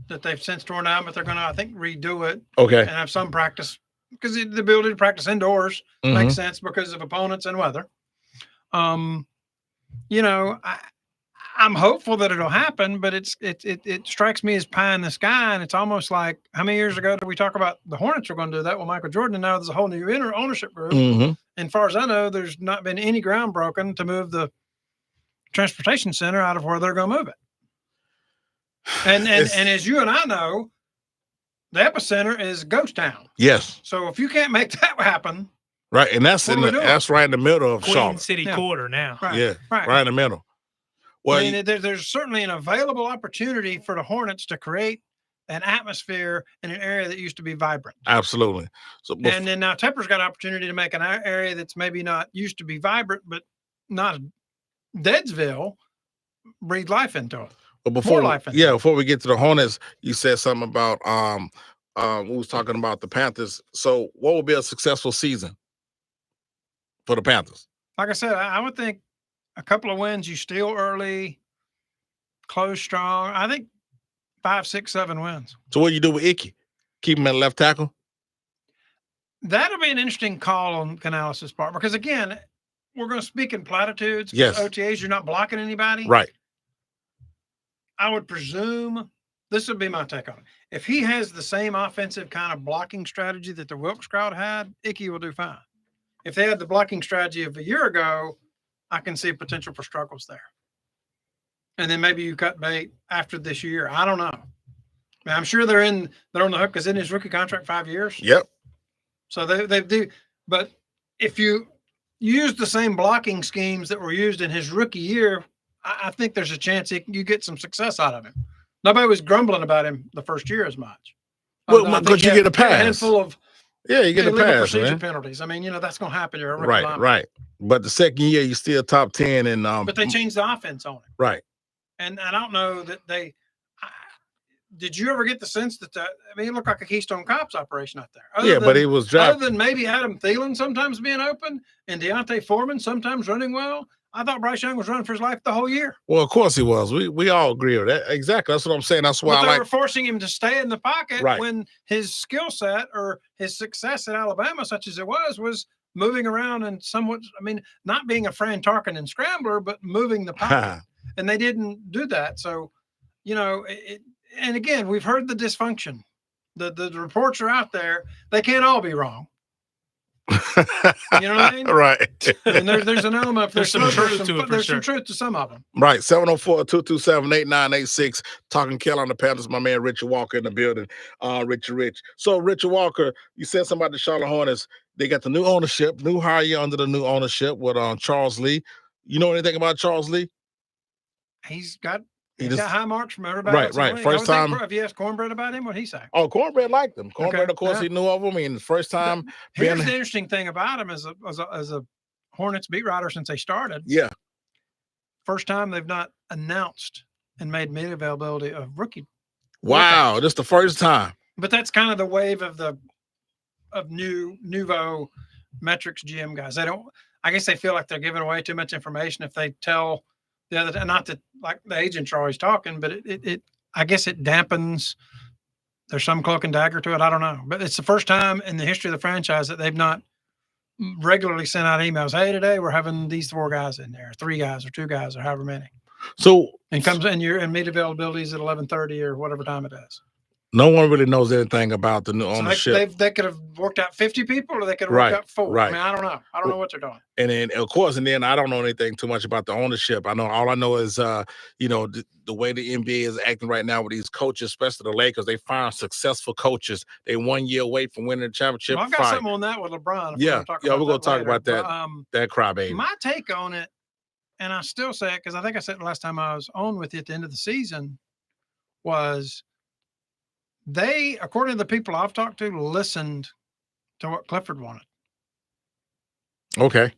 that they've since torn down, but they're going to, I think, redo it.
Okay.
And have some practice because the ability to practice indoors makes sense because of opponents and weather. I'm hopeful that it'll happen, but it strikes me as pie in the sky. And it's almost like, how many years ago did we talk about the Hornets were going to do that? Well, Michael Jordan, and now there's a whole new ownership group. And as far as I know, there's not been any ground broken to move the transportation center out of where they're going to move it. And as you and I know, the epicenter is Ghost Town.
Yes.
So if you can't make that happen,
right, and that's right in the middle of
Queen
Charlotte
City quarter now.
Right.
Right in the middle. Well,
I mean, there's certainly an available opportunity for the Hornets to create an atmosphere in an area that used to be vibrant.
Absolutely. So,
and then now Tepper's got an opportunity to make an area that's maybe not used to be vibrant, but not Deadsville, breathe life into it.
But before we get to the Hornets, you said something about we was talking about the Panthers. So what would be a successful season for the Panthers?
Like I said, I would think a couple of wins, you steal early, close strong. I think 5, 6, 7 wins.
So what do you do with Icky? Keep him at left tackle?
That'll be an interesting call on Canales' part because, again, we're going to speak in platitudes.
Yes.
OTAs, you're not blocking anybody.
Right.
I would presume this would be my take on it. If he has the same offensive kind of blocking strategy that the Wilkes crowd had, Icky will do fine. If they had the blocking strategy of a year ago, I can see potential for struggles there. And then maybe you cut bait after this year. I don't know. I mean, I'm sure they're on the hook because in his rookie contract 5 years.
Yep.
So they do. But if you use the same blocking schemes that were used in his rookie year, I think there's a chance you get some success out of him. Nobody was grumbling about him the first year as much.
Well, because you get a pass.
A handful of
you get a pass,
procedure
man.
penalties. I mean, that's going to happen. You're a rookie lineman.
Right. But the second year, you're still top 10. And
but they changed the offense on it.
Right.
And I don't know that did you ever get the sense that it looked like a Keystone Cops operation out there?
But it was drafted.
Other than maybe Adam Thielen sometimes being open and Deontay Foreman sometimes running well, I thought Bryce Young was running for his life the whole year.
Well, of course he was. We all agree with that. Exactly. That's what I'm saying. That's why
they were forcing him to stay in the pocket
right.
when his skill set or his success at Alabama, such as it was moving around and somewhat, not being a Fran Tarkin and scrambler, but moving the pocket. And they didn't do that. So, and again, we've heard the dysfunction. The reports are out there. They can't all be wrong. You know what I mean?
Right.
And there's an element of
there's some truth to it.
There's some truth to some of them.
Right. 704-227-8986. Talking Kel on the Panthers. My man Richard Walker in the building. Rich. So Richard Walker, you said something about the Charlotte Hornets. They got the new ownership, new hire under the new ownership with Charles Lee. You know anything about Charles Lee?
He's got high marks from everybody.
Right. First time.
If you asked Cornbread about him, what'd he say?
Oh, Cornbread liked him. Cornbread, of course, he knew of him. The first time.
Here's the interesting thing about him as a Hornets beat writer since they started.
Yeah.
First time they've not announced and made media availability of rookie.
Wow, this is the first time.
But that's kind of the wave of nouveau metrics GM guys. I guess they feel like they're giving away too much information if they tell the other, not that like the agents are always talking, but I guess it dampens. There's some cloak and dagger to it. I don't know, but it's the first time in the history of the franchise that they've not regularly sent out emails. Hey, today we're having these 4 guys in there, 3 guys or 2 guys or however many.
So
and comes in and media availability is at 11:30 or whatever time it is.
No one really knows anything about the new ownership.
They could have worked out 50 people, or they could have worked out 4.
Right.
I don't know. I don't know what they're doing.
And then, of course, I don't know anything too much about the ownership. All I know is, the way the NBA is acting right now with these coaches, especially the Lakers. They find successful coaches. They 1 year away from winning the championship.
Well, I've got something on that with LeBron.
We're going to talk about that. That crybaby.
My take on it, and I still say it because I think I said it last time I was on with you at the end of the season, was they, according to the people I've talked to, listened to what Clifford wanted.
Okay.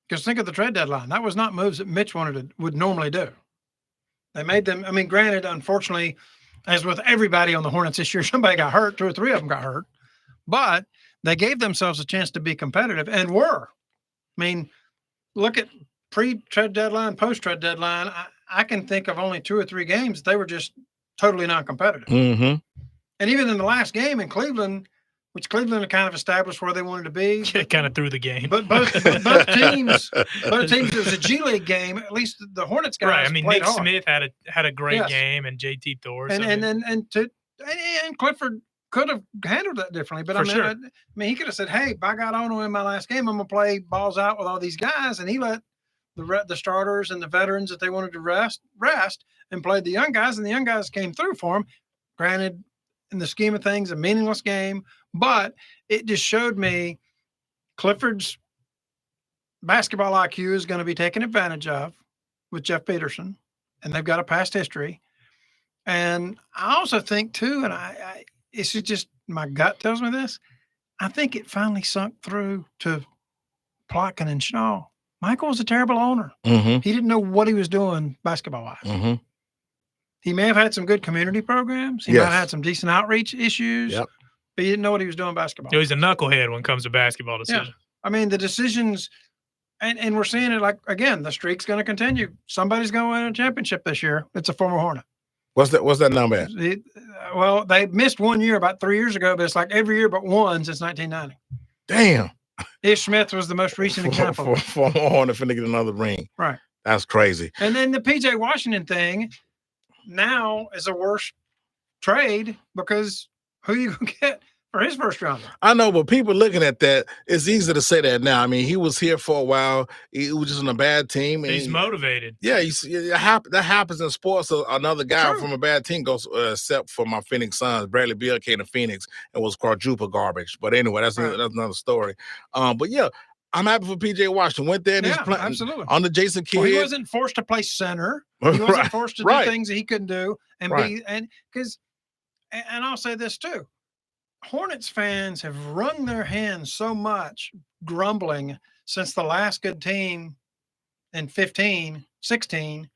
Because think of the trade deadline. That was not moves that Mitch would normally do. They made them. Granted, unfortunately, as with everybody on the Hornets this year, somebody got hurt. 2 or 3 of them got hurt. But they gave themselves a chance to be competitive and were. Look at pre-trade deadline, post-trade deadline. I can think of only 2 or 3 games they were just totally non-competitive.
Mm-hmm.
And even in the last game in Cleveland, which Cleveland kind of established where they wanted to be.
It kind of threw the game.
But both teams, it was a G League game. At least the Hornets guys
right.
Nick
hard. Smith had a great game, and JT Thor.
And Clifford could have handled that differently. But
sure.
He could have said, "Hey, by God, I know in my last game, I'm gonna play balls out with all these guys," and he let the starters and the veterans that they wanted to rest and played the young guys, and the young guys came through for him. Granted, in the scheme of things, a meaningless game, but it just showed me Clifford's basketball IQ is going to be taken advantage of with Jeff Peterson, and they've got a past history. And I also think too, and I it's just my gut tells me this, I think it finally sunk through to Plotkin and Schnall. Michael was a terrible owner.
Mm-hmm.
He didn't know what he was doing basketball-wise.
Mm-hmm.
He may have had some good community programs. He might have had some decent outreach issues, but he didn't know what he was doing basketball.
He's a knucklehead when it comes to basketball decisions.
I mean, the decisions, and we're seeing it like, again, the streak's going to continue. Somebody's going to win a championship this year. It's a former Hornet.
What's that number at?
Well, they missed 1 year about 3 years ago, but it's like every year but one since 1990.
Damn.
Ish Smith was the most recent example.
Former Hornet finna get another ring.
Right.
That's crazy.
And then the PJ Washington thing now is a worse trade because who you gonna get for his first rounder?
I know, but people looking at that, it's easy to say that now. I mean, he was here for a while. He was just on a bad team. And
he's motivated.
Yeah, that happens in sports. So another guy from a bad team goes, except for my Phoenix Suns. Bradley Beal came to Phoenix and was quadruple garbage. But anyway, that's another story. But yeah, I'm happy for PJ Washington. Went there and he's playing
absolutely
on the Jason Kidd.
Well, he wasn't forced to play center. He wasn't forced to do things that he couldn't do. And I'll say this too. Hornets fans have wrung their hands so much grumbling since the last good team in 15, 16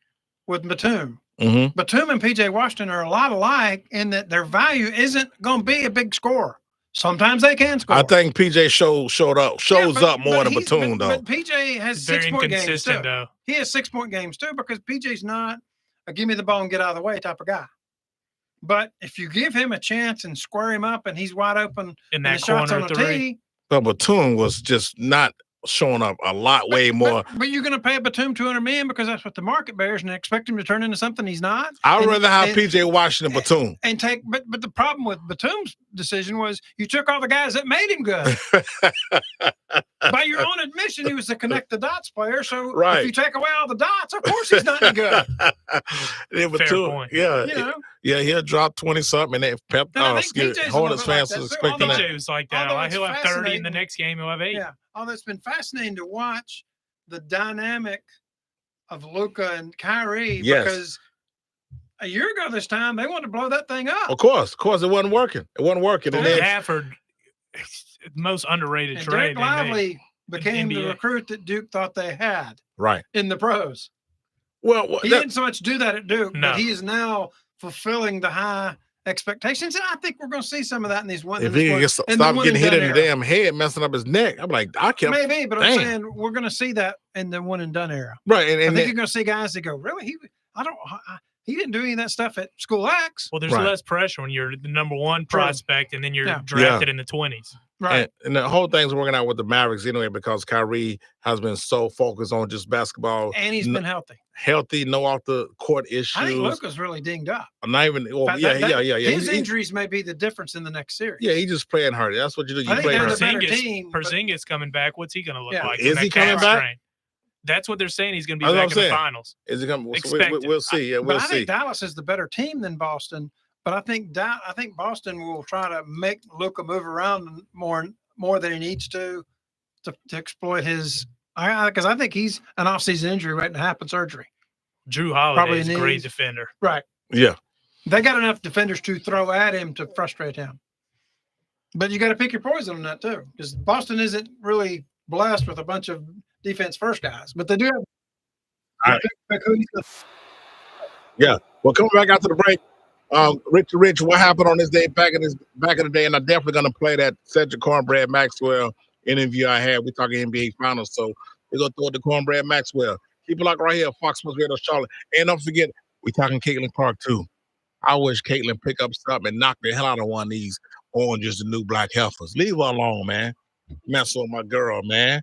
with Batum. Batum and PJ Washington are a lot alike in that their value isn't going to be a big scorer. Sometimes they can score.
I think PJ shows up more than Batum, though.
But PJ has 6-point games too. Though. He has 6-point games too because PJ's not a give me the ball and get out of the way type of guy. But if you give him a chance and square him up and he's wide open
in that
shots
corner
on the tee.
But Batum was just not showing up a lot, way more.
But you're going to pay Batum $200 million because that's what the market bears and expect him to turn into something he's not.
I'd rather have PJ Washington Batum.
But the problem with Batum's decision was you took all the guys that made him good. By your own admission, he was a connect the dots player. So if you take away all the dots, of course he's not any good.
Fair point.
Yeah, he'll drop 20-something and Hornets fans
like
expecting that.
PJ was like that. He'll have 30 in the next game. He'll have 8.
Yeah. Although it's been fascinating to watch the dynamic of Luka and Kyrie because a year ago this time they wanted to blow that thing up.
Of course, it wasn't working. And
Stafford, most underrated trade.
Derek Lively became the recruit that Duke thought they had.
Right.
In the pros.
Well,
he didn't so much do that at Duke, but he is now fulfilling the high expectations, and I think we're going to see some of that in these ones.
If he can stop getting hit in the damn head, messing up his neck, I'm like,
maybe, but I'm saying we're going to see that in the one and done era,
right? And
I think you're going to see guys that go, really, he didn't do any of that stuff at School X.
Well, there's less pressure when you're the number one prospect, and then you're drafted in the 20s.
Right.
And the whole thing's working out with the Mavericks anyway because Kyrie has been so focused on just basketball.
And he's been healthy.
No off the court issues.
I think Luka's really dinged up.
Not even. Well,
His injuries may be the difference in the next series.
Yeah, he's just playing hard. That's what you do. You play hard.
Porzingis coming back. What's he going to look like?
Is he coming back?
That's what they're saying. He's going to be back in the finals.
Is he coming? We'll see. Yeah, we'll see.
I think Dallas is the better team than Boston. But I think Boston will try to make Luka move around more than he needs to exploit his. Because I think he's an off-season injury waiting to happen, surgery.
Drew Holiday is a great defender.
Right.
Yeah.
They got enough defenders to throw at him to frustrate him. But you got to pick your poison on that too, because Boston isn't really blessed with a bunch of defense-first guys, but they do have.
Yeah. Well, coming back after the break. Rich, what happened on this day back in the day? And I'm definitely gonna play that Cedric Cornbread Maxwell interview I had. We're talking NBA Finals, so we're gonna throw it to Cornbread Maxwell. Keep it locked right here, Fox Sports Radio Charlotte. And don't forget, we're talking Caitlin Clark too. I wish Caitlin pick up something and knock the hell out of one of these oranges, the new black heifers. Leave her alone, man. Mess with my girl, man.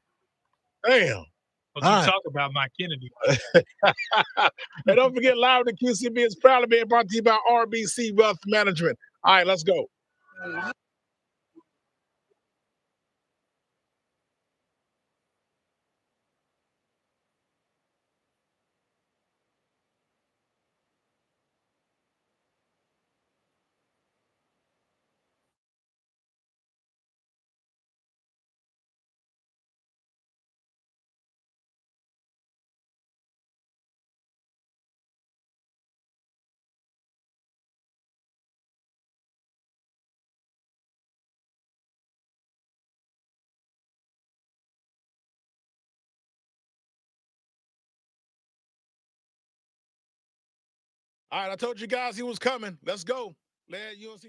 Damn.
Let's talk about Mike Kennedy.
And don't forget, Live with the QCB is proudly being brought to you by RBC Wealth Management. All right, let's go. All right, I told you guys he was coming. Let's go. UNC.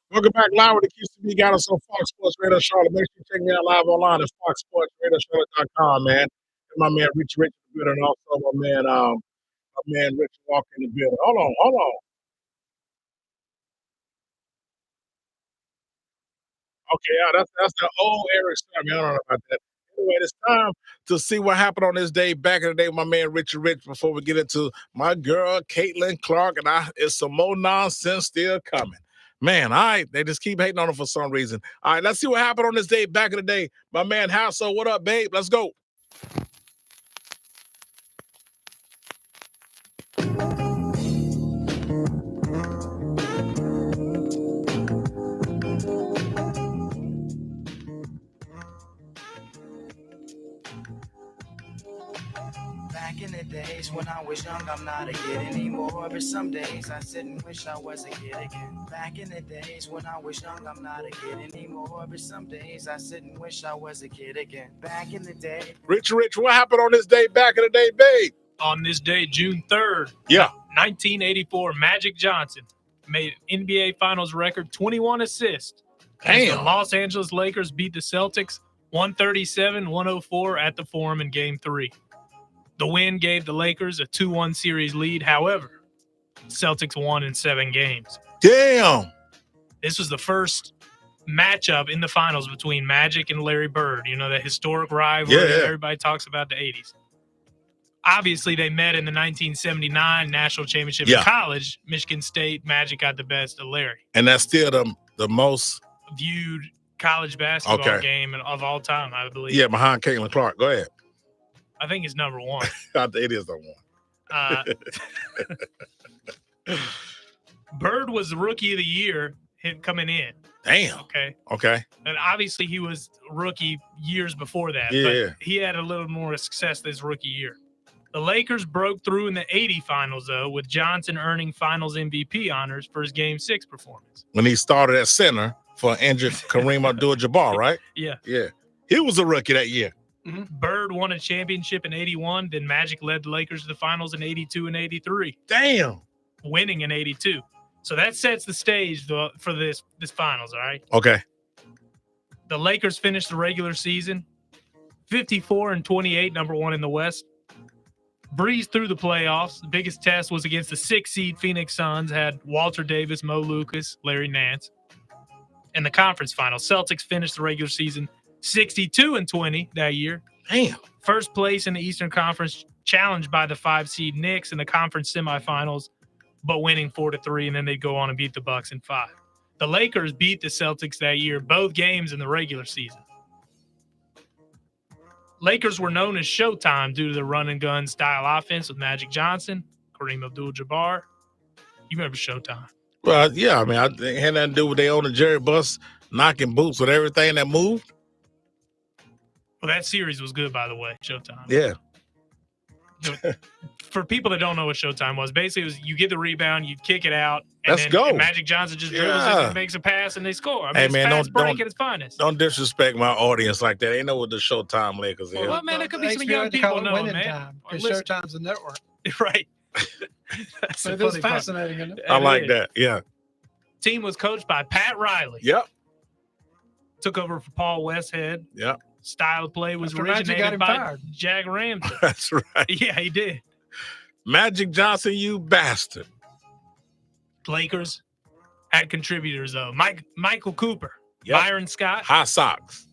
Welcome back live with the QCB. Got us on Fox Sports Radio Charlotte. Make sure you check me out live online at foxsportsradiocharlotte.com, man. And my man Rich in the building, and also my man Rich Walker in the building. Hold on. Okay, yeah, that's the old Eric Starr. I don't know about that. Anyway, it's time to see what happened on this day back in the day with my man Richard Rich before we get into my girl Caitlin Clark, and it's some more nonsense still coming. Man, all right, they just keep hating on her for some reason. All right, let's see what happened on this day back in the day. My man Hassel, what up, babe? Let's go.
Back in the days when I was young, I'm not a kid anymore. But some days I sit and wish I was a kid again. Back in the days when I was young, I'm not a kid anymore. But some days I sit and wish I was a kid again. Back in the day.
Rich, what happened on this day back in the day, babe?
On this day, June 3rd, 1984, Magic Johnson made NBA Finals record 21 assists.
Damn.
The Los Angeles Lakers beat the Celtics 137-104 at the Forum in Game 3. The win gave the Lakers a 2-1 series lead. However, Celtics won in 7 games.
Damn.
This was the first matchup in the finals between Magic and Larry Bird. You know, the historic rivalry that everybody talks about the 80s. Obviously, they met in the 1979 national championship in college. Michigan State, Magic got the best of Larry.
And that's still the most
viewed college basketball game of all time, I believe.
Yeah, behind Caitlin Clark. Go ahead.
I think it's number 1.
It is number 1.
Bird was the rookie of the year coming in.
Damn. Okay.
And obviously he was rookie years before that.
Yeah.
But he had a little more success this rookie year. The Lakers broke through in the 80 finals, though, with Johnson earning finals MVP honors for his Game 6 performance.
When he started at center for injured Kareem Abdul-Jabbar, right?
Yeah.
He was a rookie that year.
Mm-hmm. Bird won a championship in 81. Then Magic led the Lakers to the finals in 82 and 83.
Damn.
Winning in 82. So that sets the stage for this finals, all right?
Okay.
The Lakers finished the regular season 54-28, number 1 in the West. Breezed through the playoffs. The biggest test was against the 6-seed Phoenix Suns, had Walter Davis, Mo Lucas, Larry Nance. In the conference finals, Celtics finished the regular season 62-20 that year.
Damn.
First place in the Eastern Conference, challenged by the 5-seed Knicks in the conference semifinals, but winning 4-3, and then they'd go on and beat the Bucks in 5. The Lakers beat the Celtics that year, both games in the regular season. Lakers were known as Showtime due to the run-and-gun style offense with Magic Johnson, Kareem Abdul-Jabbar. You remember Showtime?
Well, yeah. I mean, it had nothing to do with they own the Jerry Buss knocking boots with everything that moved.
Well, that series was good, by the way, Showtime.
Yeah.
For people that don't know what Showtime was, basically it was you get the rebound, you kick it out, and
Let's go.
And Magic Johnson just dribbles it and makes a pass, and they score. I mean,
hey,
it's
man,
fast break at its finest.
Don't disrespect my audience like that. They know what the Showtime Lakers is.
Well, man, there could be some young people knowing, man.
Because Showtime's a network.
Right.
So it is fascinating, isn't it?
I like that, yeah.
Team was coached by Pat Riley.
Yep.
Took over for Paul Westhead.
Yep.
Style of play was
After Magic got
originated
him
by
fired.
Jack Ramsey.
That's right.
Yeah, he did.
Magic Johnson, you bastard.
Lakers had contributors, though. Michael Cooper,
Yep.
Byron Scott.
Hot socks.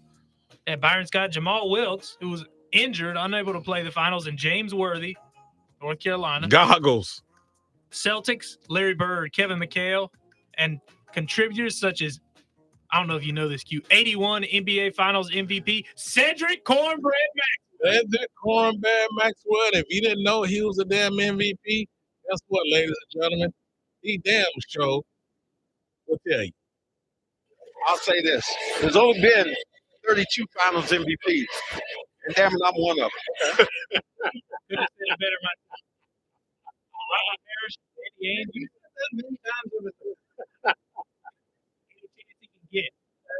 And Byron Scott, Jamal Wilkes, who was injured, unable to play the finals, and James Worthy, North Carolina.
Goggles.
Celtics, Larry Bird, Kevin McHale, and contributors such as, I don't know if you know this, 81 NBA Finals MVP, Cedric Cornbread Maxwell.
Cedric Cornbread Maxwell. If you didn't know he was a damn MVP, guess what, ladies and gentlemen? He damn sure will tell you.
I'll say this. There's only been 32 Finals MVPs, and damn it, I'm one of them.
Could have said it better myself. Ron Parrish, Eddie Andrews, many times in the chance he can get.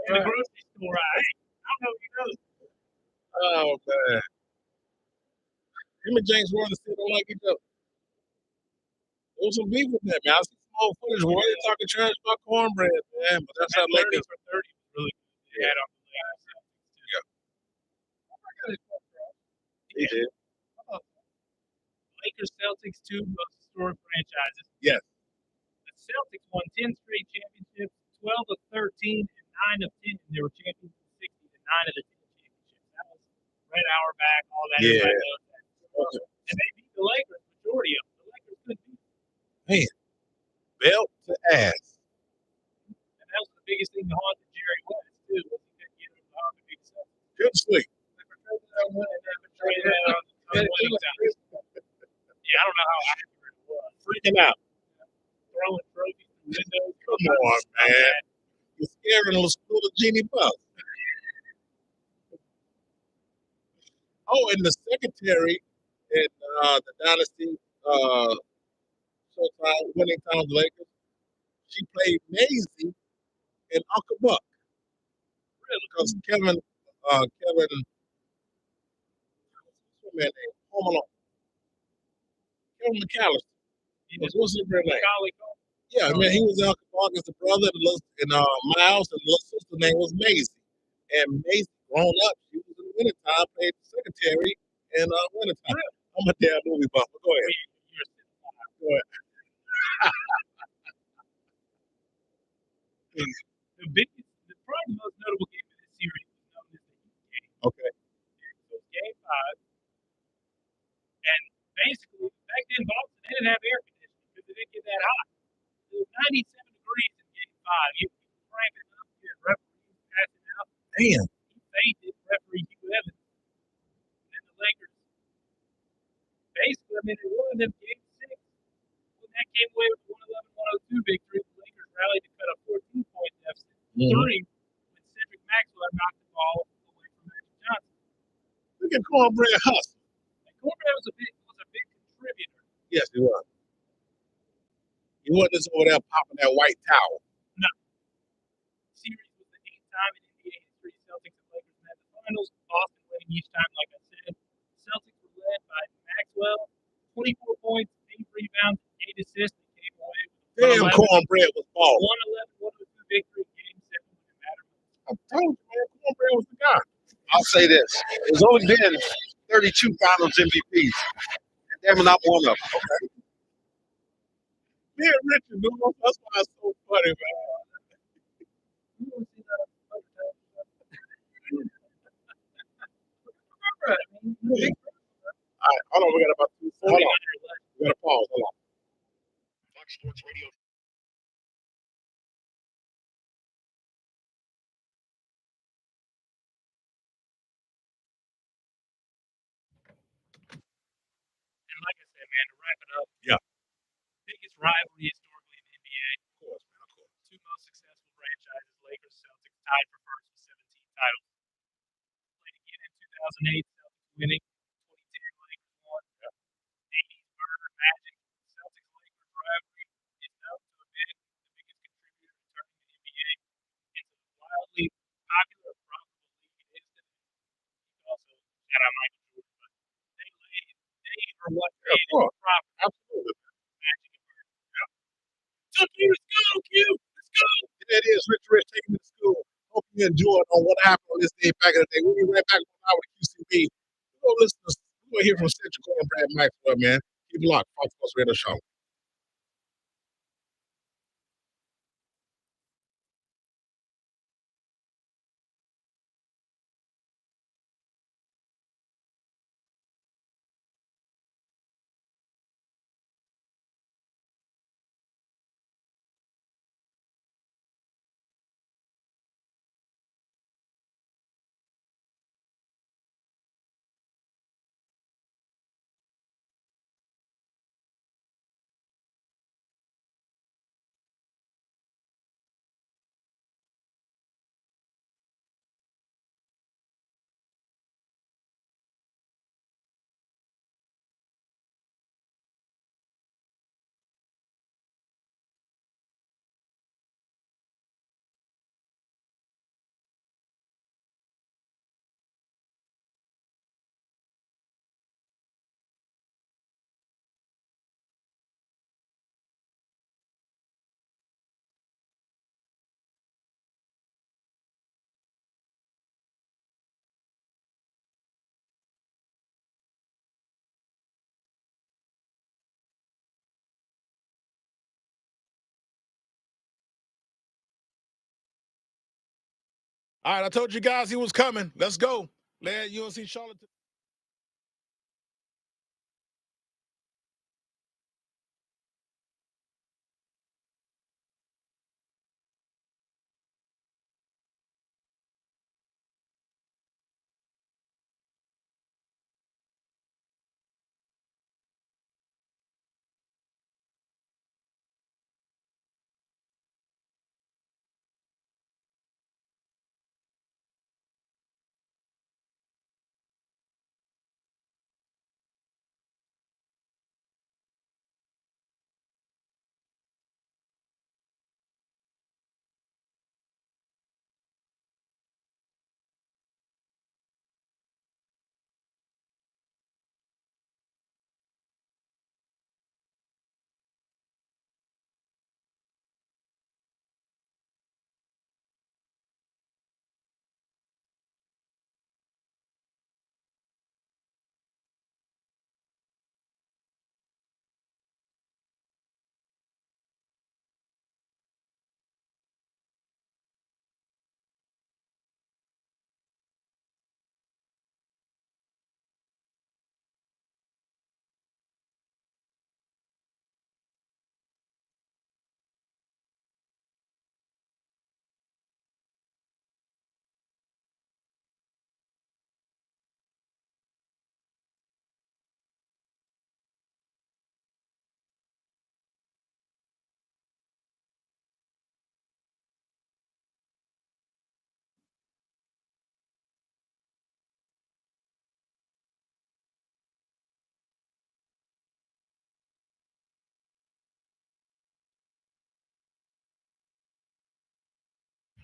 In the grocery store, I don't know if you know this.
Oh, man. Him and James Worthy still don't like each other. There was some beef with that, man. I see more footage. Why you talking trash about cornbread, man? But that's how
30
Lakers.
for 30 was really good. They had on the last.
He did.
Lakers Celtics, two most historic franchises.
Yes.
The Celtics won 10 straight championships, 12 of 13, and 9 of 10. And they were champions in 60 to 9 of the 10 championships. That was Red Auerbach, all that.
Yeah.
Everybody knows that.
Okay.
And they beat the Lakers, majority of them. The Lakers couldn't beat them.
Man, belt to ass.
And that was the biggest thing that haunted Jerry West, too. Was he couldn't get him to hug the big Celtics.
Good sleep.
They portrayed that on winning times. Yeah, I don't know how accurate it was.
Freaking out.
Throwing trophies through windows.
Come on, man. You're scaring little Genie Bus. Oh, and the secretary in the Dynasty Showtime winning times Lakers, she played Maisie in Uncle Buck. Really? Because Kevin, what's my man name? Home Alone. Kevin McAllister. What's his real name? Yeah, man, he was in Uncle Buck as the brother, and Miles, and the little sister name was Maisie. And Maisie, grown up, she was in the wintertime, played the secretary in wintertime. I'm a damn movie buff, but go ahead. Go ahead.
Probably the most notable game of this series was known as the Heat game.
Okay.
So game 5. And basically, back then, Boston didn't have air conditioning because it didn't get that hot. It was 97 degrees in game 5. You crank it up, you had referees passing out.
Damn.
He faded referee Hugh Evans. And then the Lakers, basically, I mean, they won them game 6. When that came away with a 111-102 victory, the Lakers rallied to cut a 14-point deficit. 3 when Cedric Maxwell knocked the ball away from Magic Johnson.
Look at Cornbread hustle.
And Cornbread was a big contributor.
Yes, he was. He wasn't just over there popping that white towel.
No. The series was the 8th time in NBA history Celtics and Lakers met the finals. Boston winning each time, like I said. The Celtics were led by Maxwell, 24 points, 8 rebounds, 8 assists. They came away with
Damn, Cornbread was balling.
111-102 victory in game 7 when it mattered.
I told you, man, Cornbread was the guy.
I'll say this. There's only been 32 finals MVPs. And damn it, I'm one of them. Okay.
Me and Richard, that's why it's so funny, man.
You want to see that other time?
All right, hold on, we got about 2 Hold on. We got to pause. Hold on. Fox Sports Radio.
And like I said, man, to wrap it up,
Yeah.
Biggest rivalry historically in the NBA.
Of course, man, of course.
2 most successful franchises, Lakers, Celtics, tied for first with 17 titles. Played again in 2008, Celtics winning. 2010, Lakers won. 80s murder, Magic, Celtics, Lakers rivalry is known to have been the biggest contributor to turning the NBA into the wildly popular and profitable league it is today. Also, shout out Michael Jordan, but they are what made it profitable.
Absolutely.
Magic and Bird. Yeah. So Q, let's go, Q. Let's go.
That is Rich taking me to school. Hope you enjoyed on what happened on this day back in the day. We'll be right back with QCB. We're going to hear from Central Cornbread Maxwell, man. Keep it locked. Fox Sports Radio Show. All right, I told you guys he was coming. Let's go. Let UNC Charlotte.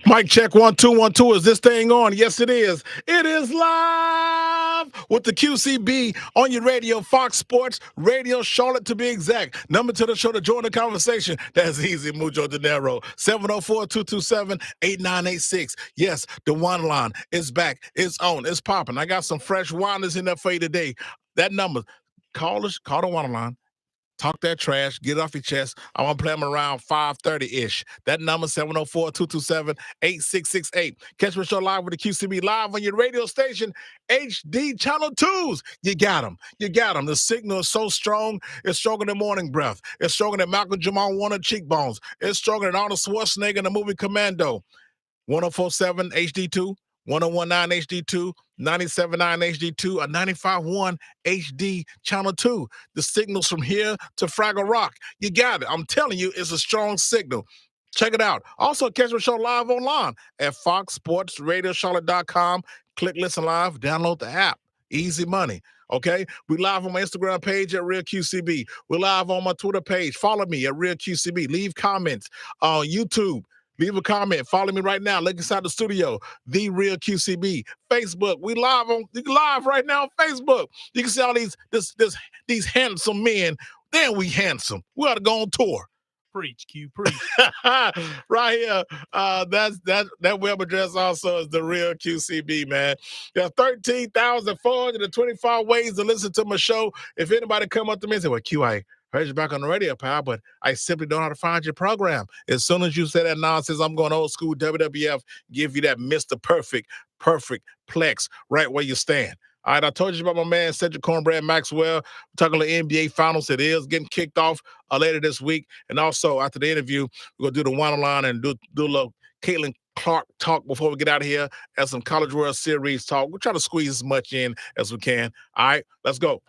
Mic check 1 2 1 2. Is this thing on? Yes, it is. It is live with the QCB on your radio, Fox Sports Radio, Charlotte to be exact. Number to the show to join the conversation. That's easy, Mucho Dinero. 704-227-8986. Yes, the one line is back. It's on. It's popping. I got some fresh whiners in there for you today. That number, call the one line. Talk that trash. Get it off your chest. I want to play them around 5:30-ish. That number, 704-227-8668. Catch my show live with the QCB live on your radio station, HD Channel 2s. You got them. You got them. The signal is so strong, it's stronger than morning breath. It's stronger than Malcolm Jamal Warner cheekbones. It's stronger than Arnold Schwarzenegger in the movie Commando. 1047 HD2, 1019 HD2, 979 HD2, or 951 HD Channel 2. The signals from here to Fraggle Rock. You got it. I'm telling you, it's a strong signal. Check it out. Also, catch the show live online at foxsportsradiocharlotte.com. Click Listen Live, download the app. Easy money. Okay? We live on my Instagram page at Real QCB. We're live on my Twitter page. Follow me at Real QCB. Leave comments on YouTube. Leave a comment. Follow me right now. Look inside the studio. The Real QCB. Facebook. We live right now on Facebook. You can see all these handsome men. Then we handsome. We ought to go on tour.
Preach, Q, preach.
Right here. That web address also is the Real QCB, man. There are 13,425 ways to listen to my show. If anybody come up to me and say, well, Q, I heard you back on the radio, pal, but I simply don't know how to find your program. As soon as you say that nonsense, I'm going old school WWF, give you that Mr. Perfect Plex right where you stand. All right, I told you about my man, Cedric Cornbread Maxwell. We're talking about the NBA Finals. It is getting kicked off later this week. And also, after the interview, we're going to do the one line and do a little Caitlin Clark talk before we get out of here and some College World Series talk. We'll try to squeeze as much in as we can. All right, let's go.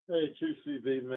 Hey, QCB, man.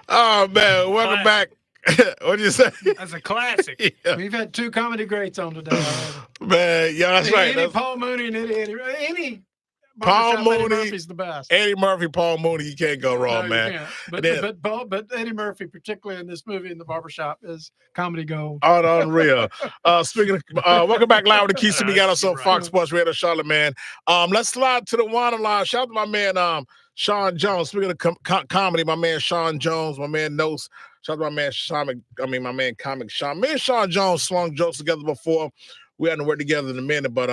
Oh man, welcome back. What'd you say?
That's a classic.
Yeah.
We've had two comedy greats on today already.
Man, yeah, that's right.
Any
That's
Paul Mooney and any
Paul
barbershop Eddie
Mooney,
Murphy's the best.
Eddie Murphy, Paul Mooney, you can't go wrong,
No,
man.
you can't. But,
And then-
but Eddie Murphy, particularly in this movie in the barbershop, is comedy gold.
Unreal. Speaking of, welcome back live with the QCB. Got us on
Right.
Fox Sports Radio Charlotte, man. Let's slide to the WHINER line. Shout out to my man, Sean Jones. Speaking of comedy, my man Sean Jones, my man Nose. Shout out to my man my man Comic Sean. Me and Sean Jones slung jokes together before. We hadn't worked together in a minute, but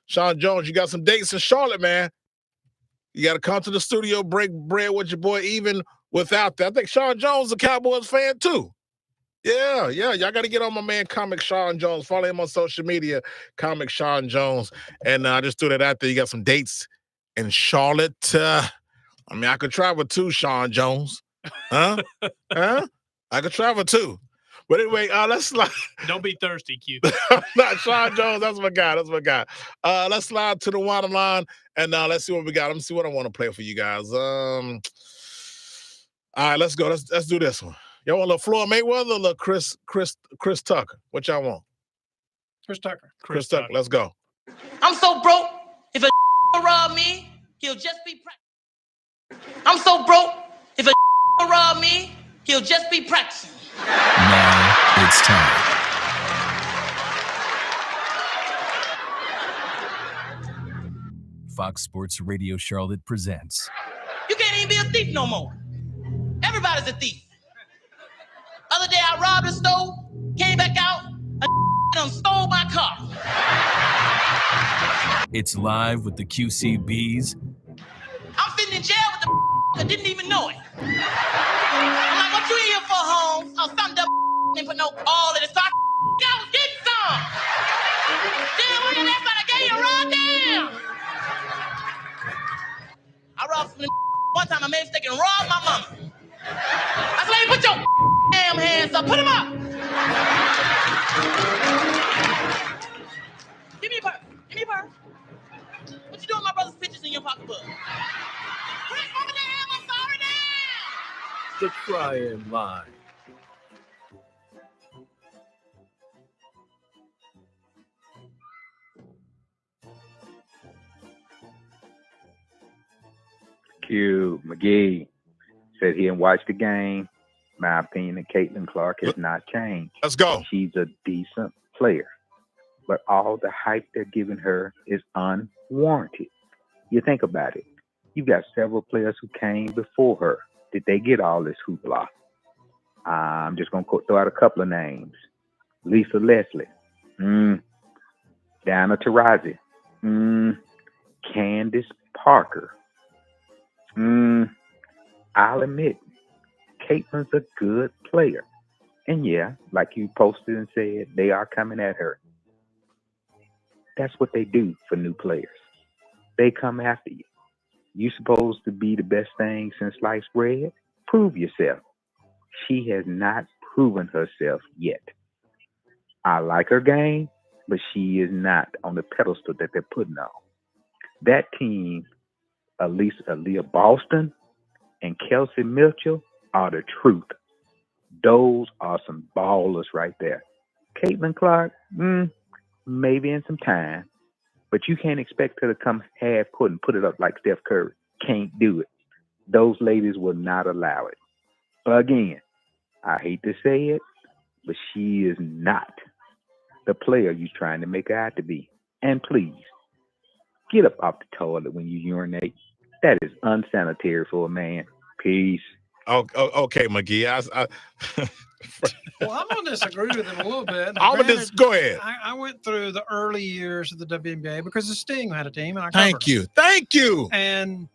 Sean Jones, you got some dates in Charlotte, man. You got to come to the studio, break bread with your boy, even without that. I think Sean Jones is a Cowboys fan too. Yeah. Y'all got to get on my man, Comic Sean Jones. Follow him on social media, Comic Sean Jones. And I just threw that out there. You got some dates in Charlotte. I could travel too, Sean Jones. Huh? I could travel too. But anyway, let's slide.
Don't be thirsty, Q.
Not Sean Jones. That's my guy. Let's slide to the WHINER line and let's see what we got. Let me see what I want to play for you guys. All right, let's go. Let's do this one. Y'all want a little Floyd Mayweather or a little Chris Tucker? What y'all want?
Chris Tucker.
Chris Tucker. Let's go.
I'm so broke. If a rob me, he'll just be practicing. I'm so broke. If a rob me, he'll just be practicing.
Now it's time. Fox Sports Radio Charlotte presents.
You can't even be a thief no more. Everybody's a thief. Other day I robbed a store, came back out, and stole my car.
It's live with the QCBs.
I'm sitting in jail with the that didn't even know it. I'm like, what you in here for, Holmes? Oh, some dumb didn't put no all in his car. I was getting some. Damn, what is that? I gave you a run down. I robbed some one time. I made a mistake and robbed my mama. I said, hey, put your damn hands up. Put them up. Give me a purse. Give me a purse. What you doing with my brother's pictures in your pocketbook? Put it over there. I'm sorry now.
The Crying Line.
Q McGee said he didn't watch the game. My opinion of Caitlin Clark has not changed.
Let's go.
She's a decent player, but all the hype they're giving her is unwarranted. You think about it. You've got several players who came before her. Did they get all this hoopla? I'm just going to throw out a couple of names. Lisa Leslie. Diana Taurasi. Candace Parker. I'll admit, Caitlin's a good player. And yeah, like you posted and said, they are coming at her. That's what they do for new players. They come after you. You supposed to be the best thing since sliced bread? Prove yourself. She has not proven herself yet. I like her game, but she is not on the pedestal that they're putting on. That team, Aaliyah Boston and Kelsey Mitchell, are the truth. Those are some ballers right there. Caitlin Clark, maybe in some time, but you can't expect her to come half court and put it up like Steph Curry. Can't do it. Those ladies will not allow it. Again, I hate to say it, but she is not the player you're trying to make her out to be. And please, get up off the toilet when you urinate. That is unsanitary for a man. Peace.
Okay, McGee.
Well, I'm going to disagree with him a little bit.
Go ahead.
I went through the early years of the WNBA because the Sting had a team, and I
Thank you.
And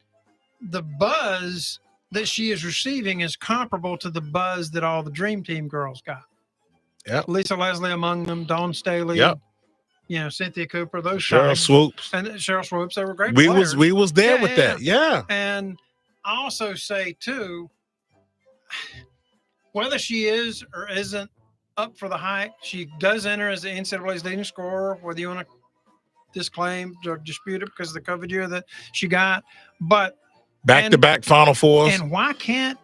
the buzz that she is receiving is comparable to the buzz that all the Dream Team girls got.
Yep.
Lisa Leslie among them, Dawn Staley.
Yep.
Cynthia Cooper. Those
Cheryl
types.
Swoops.
And Cheryl Swoops. They were great
We
players.
was there with that. Yeah.
And I also say too, whether she is or isn't up for the hype, she does enter as the NCAA's leading scorer, whether you want to disclaim or dispute it because of the COVID year that she got. But
back-to-back Final Fours.
And why can't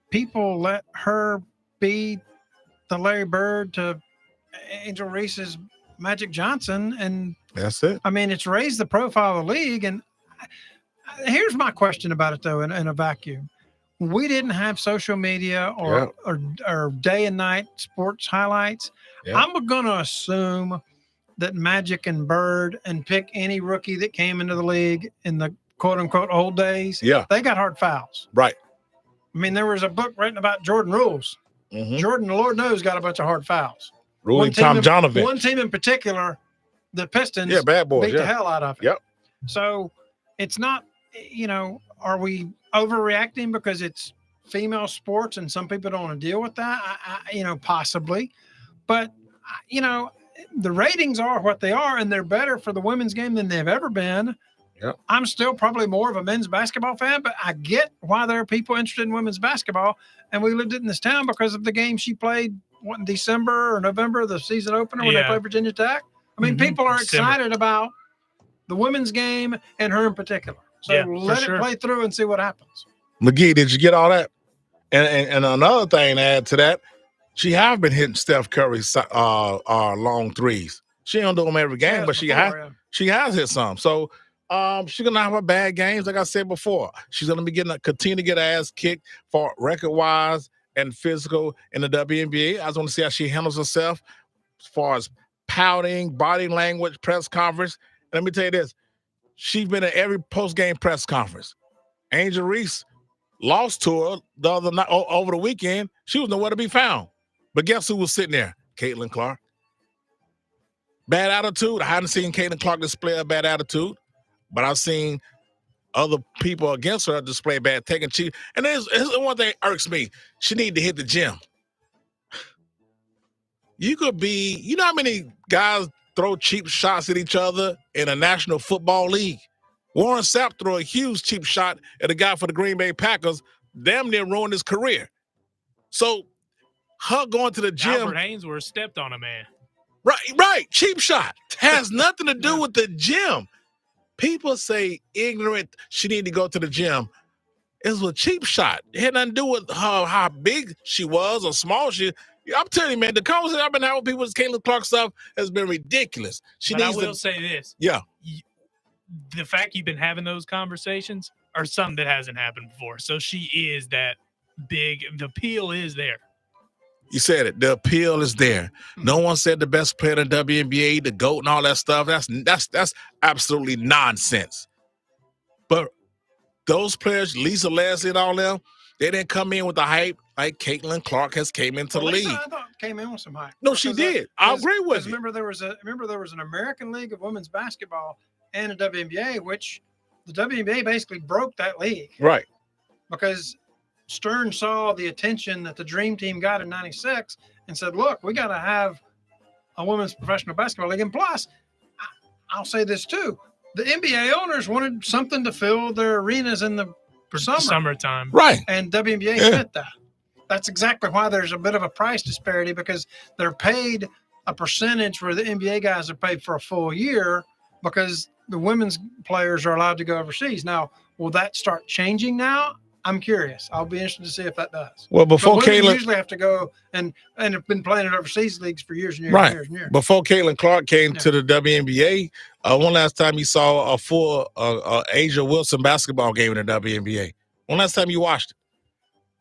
people let her be the Larry Bird to Angel Reese's Magic Johnson? And
that's it.
I mean, it's raised the profile of the league. And here's my question about it, though, in a vacuum. We didn't have social media or day and night sports highlights. Yep. I'm going to assume that Magic and Bird and pick any rookie that came into the league in the quote unquote old days.
Yeah.
They got hard fouls.
Right.
I mean, there was a book written about Jordan rules. Mm-hmm. Jordan, the Lord knows, got a bunch of hard fouls.
Ruling Tom Jonovich.
One team in particular, the Pistons,
bad boys,
beat the hell out of it.
Yep.
So it's not, are we overreacting because it's female sports and some people don't want to deal with that? Possibly. But, the ratings are what they are, and they're better for the women's game than they've ever been.
Yep.
I'm still probably more of a men's basketball fan, but I get why there are people interested in women's basketball. And we lived it in this town because of the game she played in December or November, the season opener when they played Virginia Tech. I mean, people are excited about the women's game and her in particular. So let it play through and see what happens.
McGee, did you get all that? And another thing to add to that, she have been hitting Steph Curry's long threes. She don't do them every game, but she has hit some. So she's gonna have her bad games, like I said before. She's gonna be continue to get her ass kicked for record-wise and physical in the WNBA. I just want to see how she handles herself as far as pouting, body language, press conference. And let me tell you this: she's been at every post-game press conference. Angel Reese lost to her the other night over the weekend. She was nowhere to be found. But guess who was sitting there? Caitlin Clark. Bad attitude. I haven't seen Caitlin Clark display a bad attitude, but I've seen other people against her display bad, taking cheap. And there's one thing irks me. She need to hit the gym. You could be, you know how many guys throw cheap shots at each other in a National Football League? Warren Sapp threw a huge cheap shot at a guy for the Green Bay Packers, damn near ruined his career. So her going to the gym.
Albert Hainsworth stepped on a man.
Right. Cheap shot. Has nothing to do with the gym. People say ignorant, she need to go to the gym. It's a cheap shot. It had nothing to do with how big she was or small she. I'm telling you, man, the conversation I've been having with people with Caitlin Clark stuff has been ridiculous.
I will say this.
Yeah.
The fact you've been having those conversations are something that hasn't happened before. So she is that big. The appeal is there.
You said it. The appeal is there. No one said the best player in the WNBA, the GOAT, and all that stuff. That's absolutely nonsense. But those players, Lisa Leslie and all them, they didn't come in with the hype like Caitlin Clark has came into the league.
I thought came in with some hype.
No, she did. I agree with you.
Remember there was an American League of Women's Basketball and the WNBA, which the WNBA basically broke that league.
Right.
Because Stern saw the attention that the Dream Team got in '96 and said, look, we got to have a women's professional basketball league. And plus, I'll say this too. The NBA owners wanted something to fill their arenas in the
summertime.
Right.
And WNBA fit that. That's exactly why there's a bit of a price disparity, because they're paid a percentage where the NBA guys are paid for a full year because the women's players are allowed to go overseas. Now, will that start changing now? I'm curious. I'll be interested to see if that does.
Well, before
women
Caitlin
usually have to go and have been playing in overseas leagues for years and years
right.
and years and years.
Before Caitlin Clark came to the WNBA, one last time you saw a full Asia Wilson basketball game in the WNBA? When last time you watched it?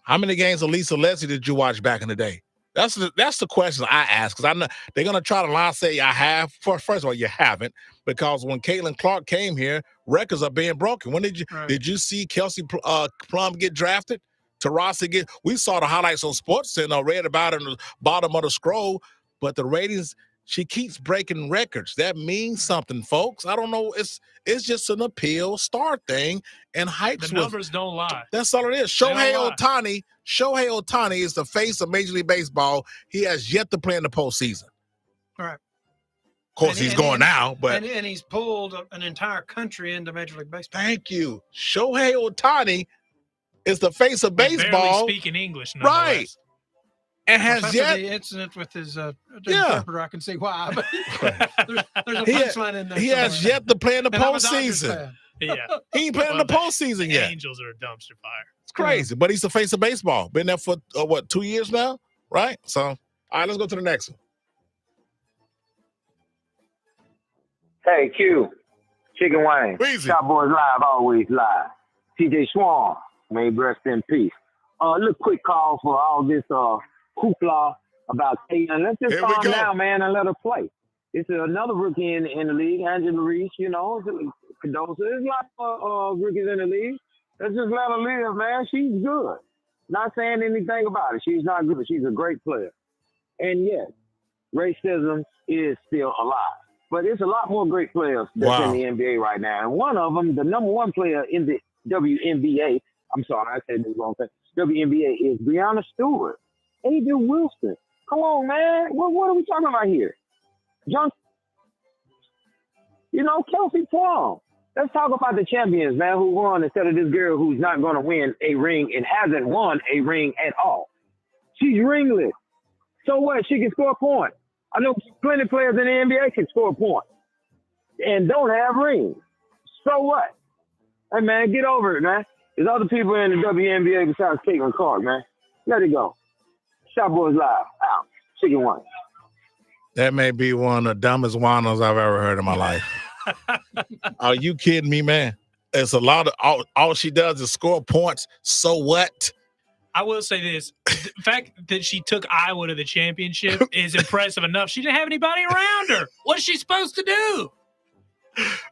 How many games of Lisa Leslie did you watch back in the day? That's the question I ask, because I know they're gonna try to lie, say I have. First of all, you haven't, because when Caitlin Clark came here, records are being broken. When did you see Kelsey Plum get drafted? Tarasi get? We saw the highlights on SportsCenter, read about it in the bottom of the scroll, but the ratings, she keeps breaking records. That means something, folks. I don't know. It's just an appeal star thing and hype.
The numbers don't lie.
That's all it is. Shohei Ohtani is the face of Major League Baseball. He has yet to play in the postseason.
All right.
Of course, he's going now, but
and he's pulled an entire country into Major League Baseball.
Thank you. Shohei Ohtani is the face of baseball.
Barely speaking English,
right? And has yet
the incident with his interpreter, I can see why. But there's a punchline in there.
He has yet to play in the postseason.
Yeah,
he ain't playing in the postseason yet.
Angels are a dumpster fire.
It's crazy, but he's the face of baseball. Been there for 2 years now, right? So, all right, let's go to the next one.
Hey, Q, Chicken Wayne, Cowboys Live, always live. TJ Swan, may he rest in peace. Look, quick call for all this hoopla about Taylor. Let's just calm down, man, and let her play. It's another rookie in the league, Angela Reese, you know. Cadosa. There's a lot of rookies in the league. Let's just let her live, man. She's good. Not saying anything about it. She's not good. She's a great player. And yes, racism is still alive. But it's a lot more great players that's in the NBA right now. And one of them, the number one player in the WNBA, I'm sorry, I said the wrong thing. WNBA is Breanna Stewart. Adrian Wilson. Come on, man. What are we talking about here? John, Kelsey Plum. Let's talk about the champions, man, who won instead of this girl who's not going to win a ring and hasn't won a ring at all. She's ringless. So what? She can score points. I know plenty of players in the NBA can score points and don't have rings. So what? Hey, man, get over it, man. There's other people in the WNBA besides Caitlin Clark, man. Let it go. Shot Boys Live. Out. Chicken Wine.
That may be one of the dumbest whiners I've ever heard in my life. Are you kidding me, man? It's a lot of all she does is score points. So what?
I will say this. The fact that she took Iowa to the championship is impressive enough. She didn't have anybody around her. What's she supposed to do?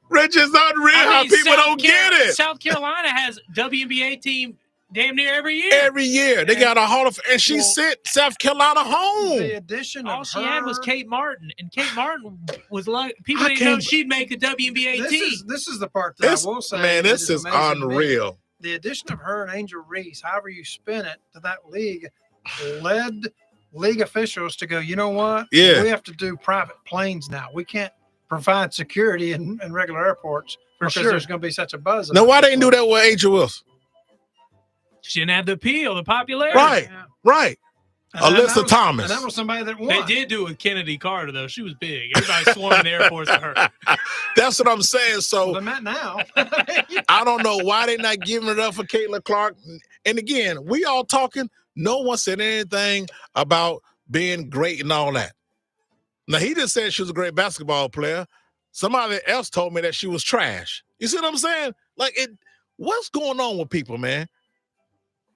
Rich, is unreal how people don't get it.
South Carolina has WNBA team damn near every year.
Every year. They got a Hall of and she sent South Carolina home.
The addition
all
of
she
her,
had was Kate Martin. And Kate Martin was like, people didn't know she'd make the WNBA team.
This is the part that I will say.
Man, this is unreal.
The addition of her and Angel Reese, however you spin it, to that league led league officials to go, you know what?
Yeah.
We have to do private planes now. We can't provide security in regular airports because there's going to be such a buzz.
Now, why they didn't do that with Angel Wilson?
She didn't have the appeal, the popularity.
Right, right. Alyssa Thomas.
And that was somebody that won.
They did do it with Kennedy Carter, though. She was big. Everybody swarmed the airports to her.
That's what I'm saying. So
well, Matt, now.
I don't know why they're not giving it up for Caitlin Clark. And again, we all talking. No one said anything about being great and all that. Now, he just said she was a great basketball player. Somebody else told me that she was trash. You see what I'm saying? Like, what's going on with people, man?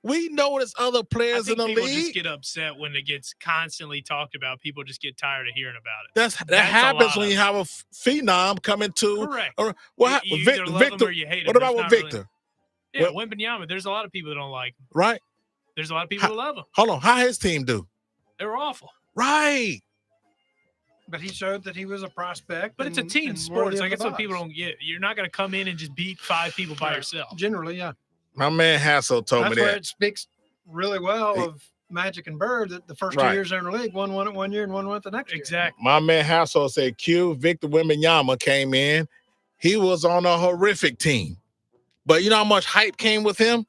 We know there's other players in the league.
People just get upset when it gets constantly talked about. People just get tired of hearing about it.
That happens when you have a phenom coming to.
Correct.
You
either love
Victor,
him or you hate him.
what about with Victor?
Yeah, Wembanyama. There's a lot of people that don't like him.
Right.
There's a lot of people that love him.
Hold on. How his team do?
They were awful.
Right.
But he showed that he was a prospect.
But it's a team sport. Like that's what people don't get. You're not going to come in and just beat 5 people by yourself.
Generally, yeah.
My man Hassel told me that.
That's where it speaks really well of Magic and Bird that the first 2 years in the league, one won it 1 year and one won it the next year.
Exactly.
My man Hassel said Victor Wembanyama came in. He was on a horrific team. But you know how much hype came with him?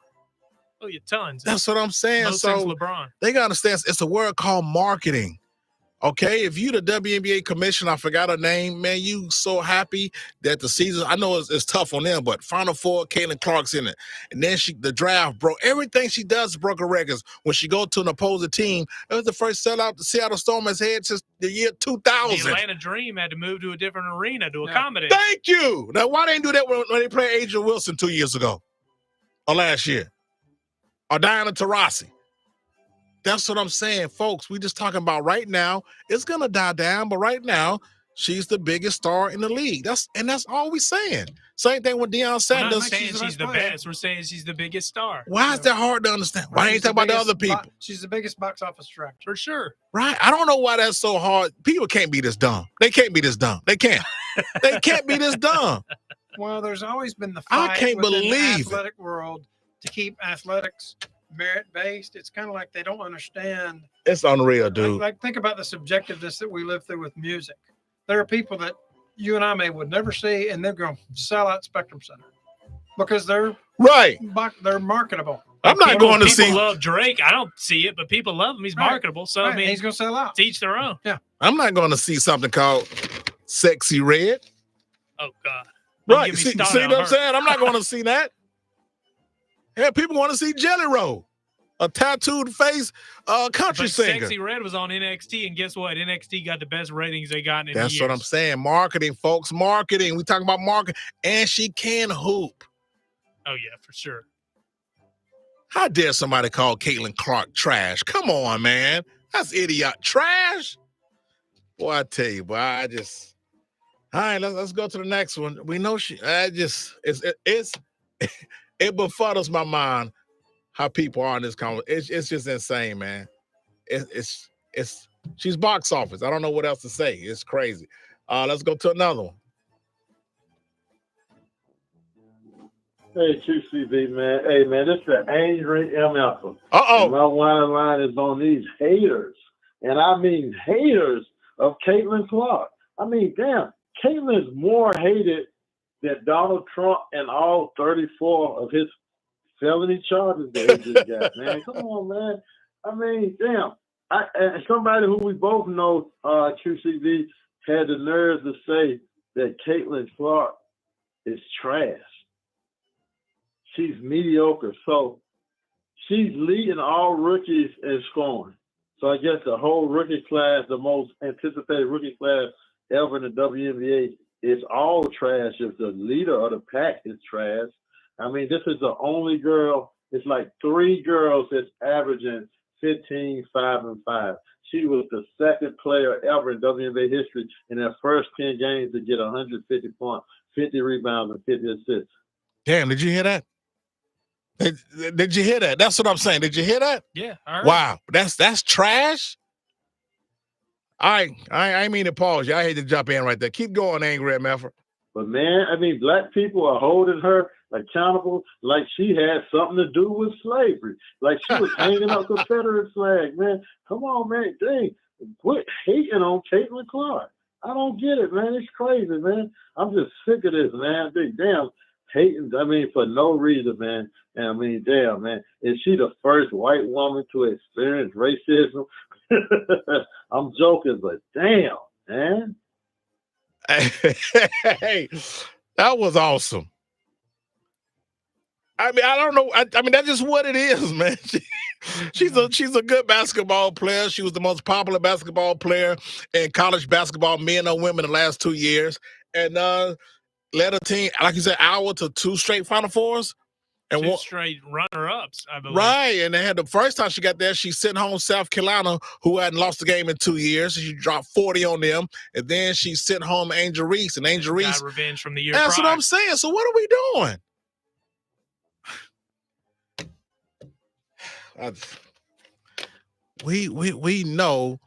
Oh, yeah, tons.
That's what I'm saying.
No sense LeBron.
They got to understand it's a word called marketing. Okay, if you the WNBA commissioner, I forgot her name, man, you so happy that the season, I know it's tough on them, but Final Four, Caitlin Clark's in it. And then the draft broke. Everything she does broke her records. When she go to an opposing team, it was the first sellout the Seattle Storm has had since the year 2000.
The Atlanta Dream had to move to a different arena to accommodate.
Thank you. Now, why they didn't do that when they played Adrian Wilson 2 years ago or last year? Or Diana Taurasi? That's what I'm saying, folks. We just talking about right now. It's gonna die down, but right now, she's the biggest star in the league. That's all we saying. Same thing with Deion Sanders.
We're not saying she's the best. We're saying she's the biggest star.
Why is that hard to understand? Why ain't you talking about the other people?
She's the biggest box office attraction.
For sure.
Right. I don't know why that's so hard. People can't be this dumb. They can't be this dumb. They can't. They can't be this dumb.
Well, there's always been the fight
I can't believe
the athletic world to keep athletics merit-based. It's kind of like they don't understand.
It's unreal, dude.
Like think about the subjectiveness that we live through with music. There are people that you and I would never see, and they're going to sell out Spectrum Center because they're they're marketable.
I'm not going to see.
People love Drake. I don't see it, but people love him. He's marketable, so I mean,
he's going to sell out.
To each their own.
Yeah.
I'm not going to see something called Sexy Red.
Oh God.
Right. See what I'm saying? I'm not going to see that. Yeah, people want to see Jelly Roll, a tattooed face country singer.
Sexy Red was on NXT, and guess what? NXT got the best ratings they got in years.
That's what I'm saying. Marketing, folks. Marketing. We talking about marketing. And she can hoop.
Oh, yeah, for sure.
How dare somebody call Caitlin Clark trash? Come on, man. That's idiot. Trash? Boy, I tell you, boy, all right, let's go to the next one. We know it befuddles my mind how people are in this conversation. It's just insane, man. She's box office. I don't know what else to say. It's crazy. Let's go to another one.
Hey, QCB, man. Hey, man, this is the Angry MF.
Uh-oh.
My WHINER line is on these haters. And I mean haters of Caitlin Clark. I mean, damn, Caitlin is more hated than Donald Trump and all 34 of his felony charges that he just got, man. Come on, man. I mean, damn. And somebody who we both know, QCB, had the nerve to say that Caitlin Clark is trash. She's mediocre. So she's leading all rookies in scoring. So I guess the whole rookie class, the most anticipated rookie class ever in the WNBA, is all trash if the leader of the pack is trash. I mean, this is the only girl. It's like 3 girls that's averaging 15, 5, and 5. She was the second player ever in WNBA history in their first 10 games to get 150 points, 50 rebounds, and 50 assists.
Damn, did you hear that? Did you hear that? That's what I'm saying. Did you hear that?
Yeah. All right.
Wow. That's trash? I mean to pause you. I hate to jump in right there. Keep going, Angry MF.
But, man, I mean, black people are holding her accountable like she had something to do with slavery. Like she was hanging up Confederate flag, man. Come on, man. Dang. Quit hating on Caitlin Clark. I don't get it, man. It's crazy, man. I'm just sick of this, man. Damn. Hating, I mean, for no reason, man. And I mean, damn, man. Is she the first white woman to experience racism? I'm joking, but damn, man.
Hey, that was awesome. I mean, I don't know. I mean, that's just what it is, man. She's a good basketball player. She was the most popular basketball player in college basketball, men or women, the last 2 years. And led a team, like you said, hour to 2 straight Final Fours. And
2 straight runner-ups, I believe.
Right, and they had the first time she got there, she sent home South Carolina, who hadn't lost a game in 2 years. She dropped 40 on them, and then she sent home Angel Reese, and Angel Reese
got revenge from the year
That's
prior.
what I'm saying. So what are we doing? We know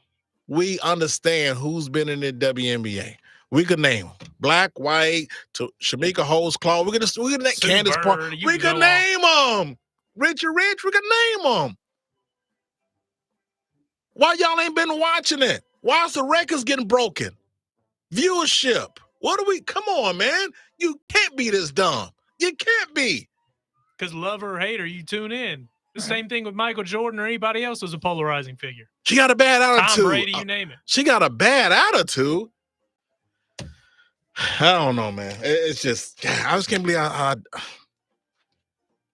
we understand who's been in the WNBA. We could name them. Black, white, to Shamika Holmes-Claw. We could name Candace Parker. We could name them. Richard Rich, we could name them. Why y'all ain't been watching it? Why is the records getting broken? Viewership. Come on, man. You can't be this dumb. You can't be.
Because love her or hate her, you tune in. The same thing with Michael Jordan or anybody else who's a polarizing figure.
She got a bad attitude.
Tom Brady, you name it.
She got a bad attitude. I don't know, man. It's just, I just can't believe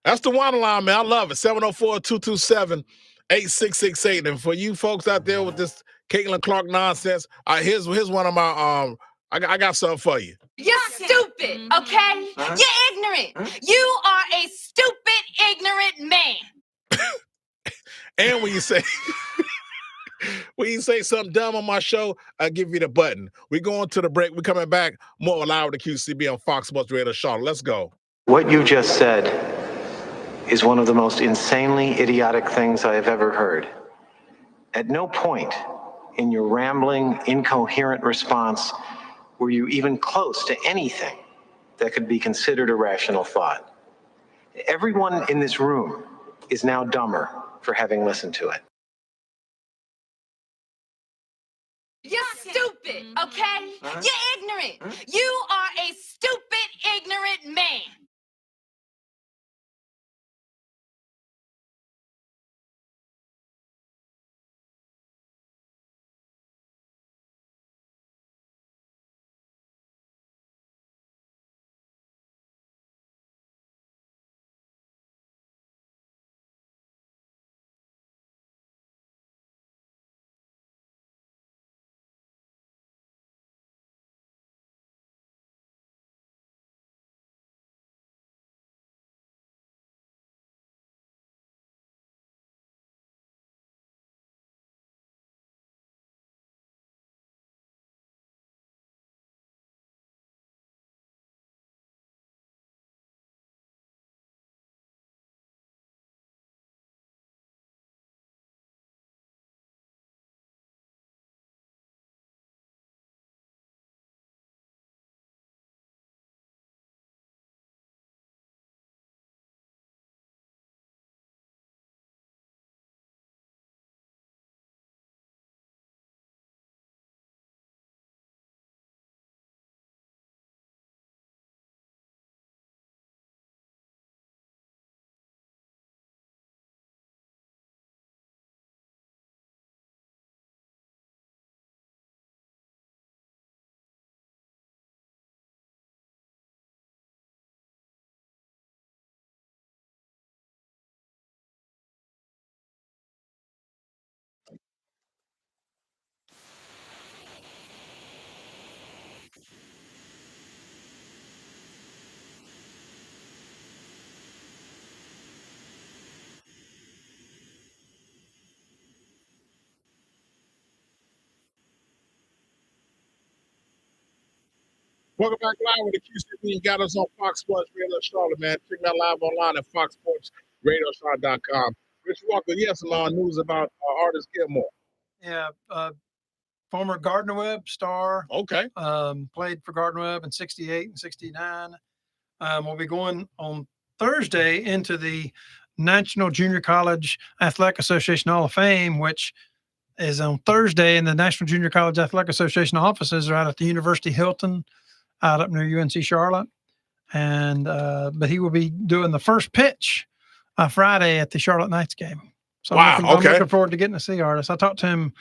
that's the WHINER line, man. I love it. 704-227-8668. And for you folks out there with this Caitlin Clark nonsense, here's one of my, I got something for you.
You're stupid, okay? You're ignorant. You are a stupid, ignorant man.
And when you say something dumb on my show, I give you the button. We're going to the break. We're coming back. More live with the QCB on Fox Sports Radio Charlotte. Let's go.
What you just said is one of the most insanely idiotic things I have ever heard. At no point in your rambling, incoherent response were you even close to anything that could be considered a rational thought. Everyone in this room is now dumber for having listened to it.
You're stupid, okay? You're ignorant. You are a stupid, ignorant man.
Welcome back live with the QCB. You got us on Fox Sports Radio Charlotte, man. Check me out live online at foxsportsradiocharlotte.com. Rich Walker, you have some news about artist Gilmore.
Yeah, former Gardner Webb star.
Okay.
Played for Gardner Webb in 68 and 69. We'll be going on Thursday into the National Junior College Athletic Association Hall of Fame, which is on Thursday, and the National Junior College Athletic Association offices are out at the University Hilton out up near UNC Charlotte. And but he will be doing the first pitch Friday at the Charlotte Knights game. So I'm looking forward to getting to see artists. I talked to him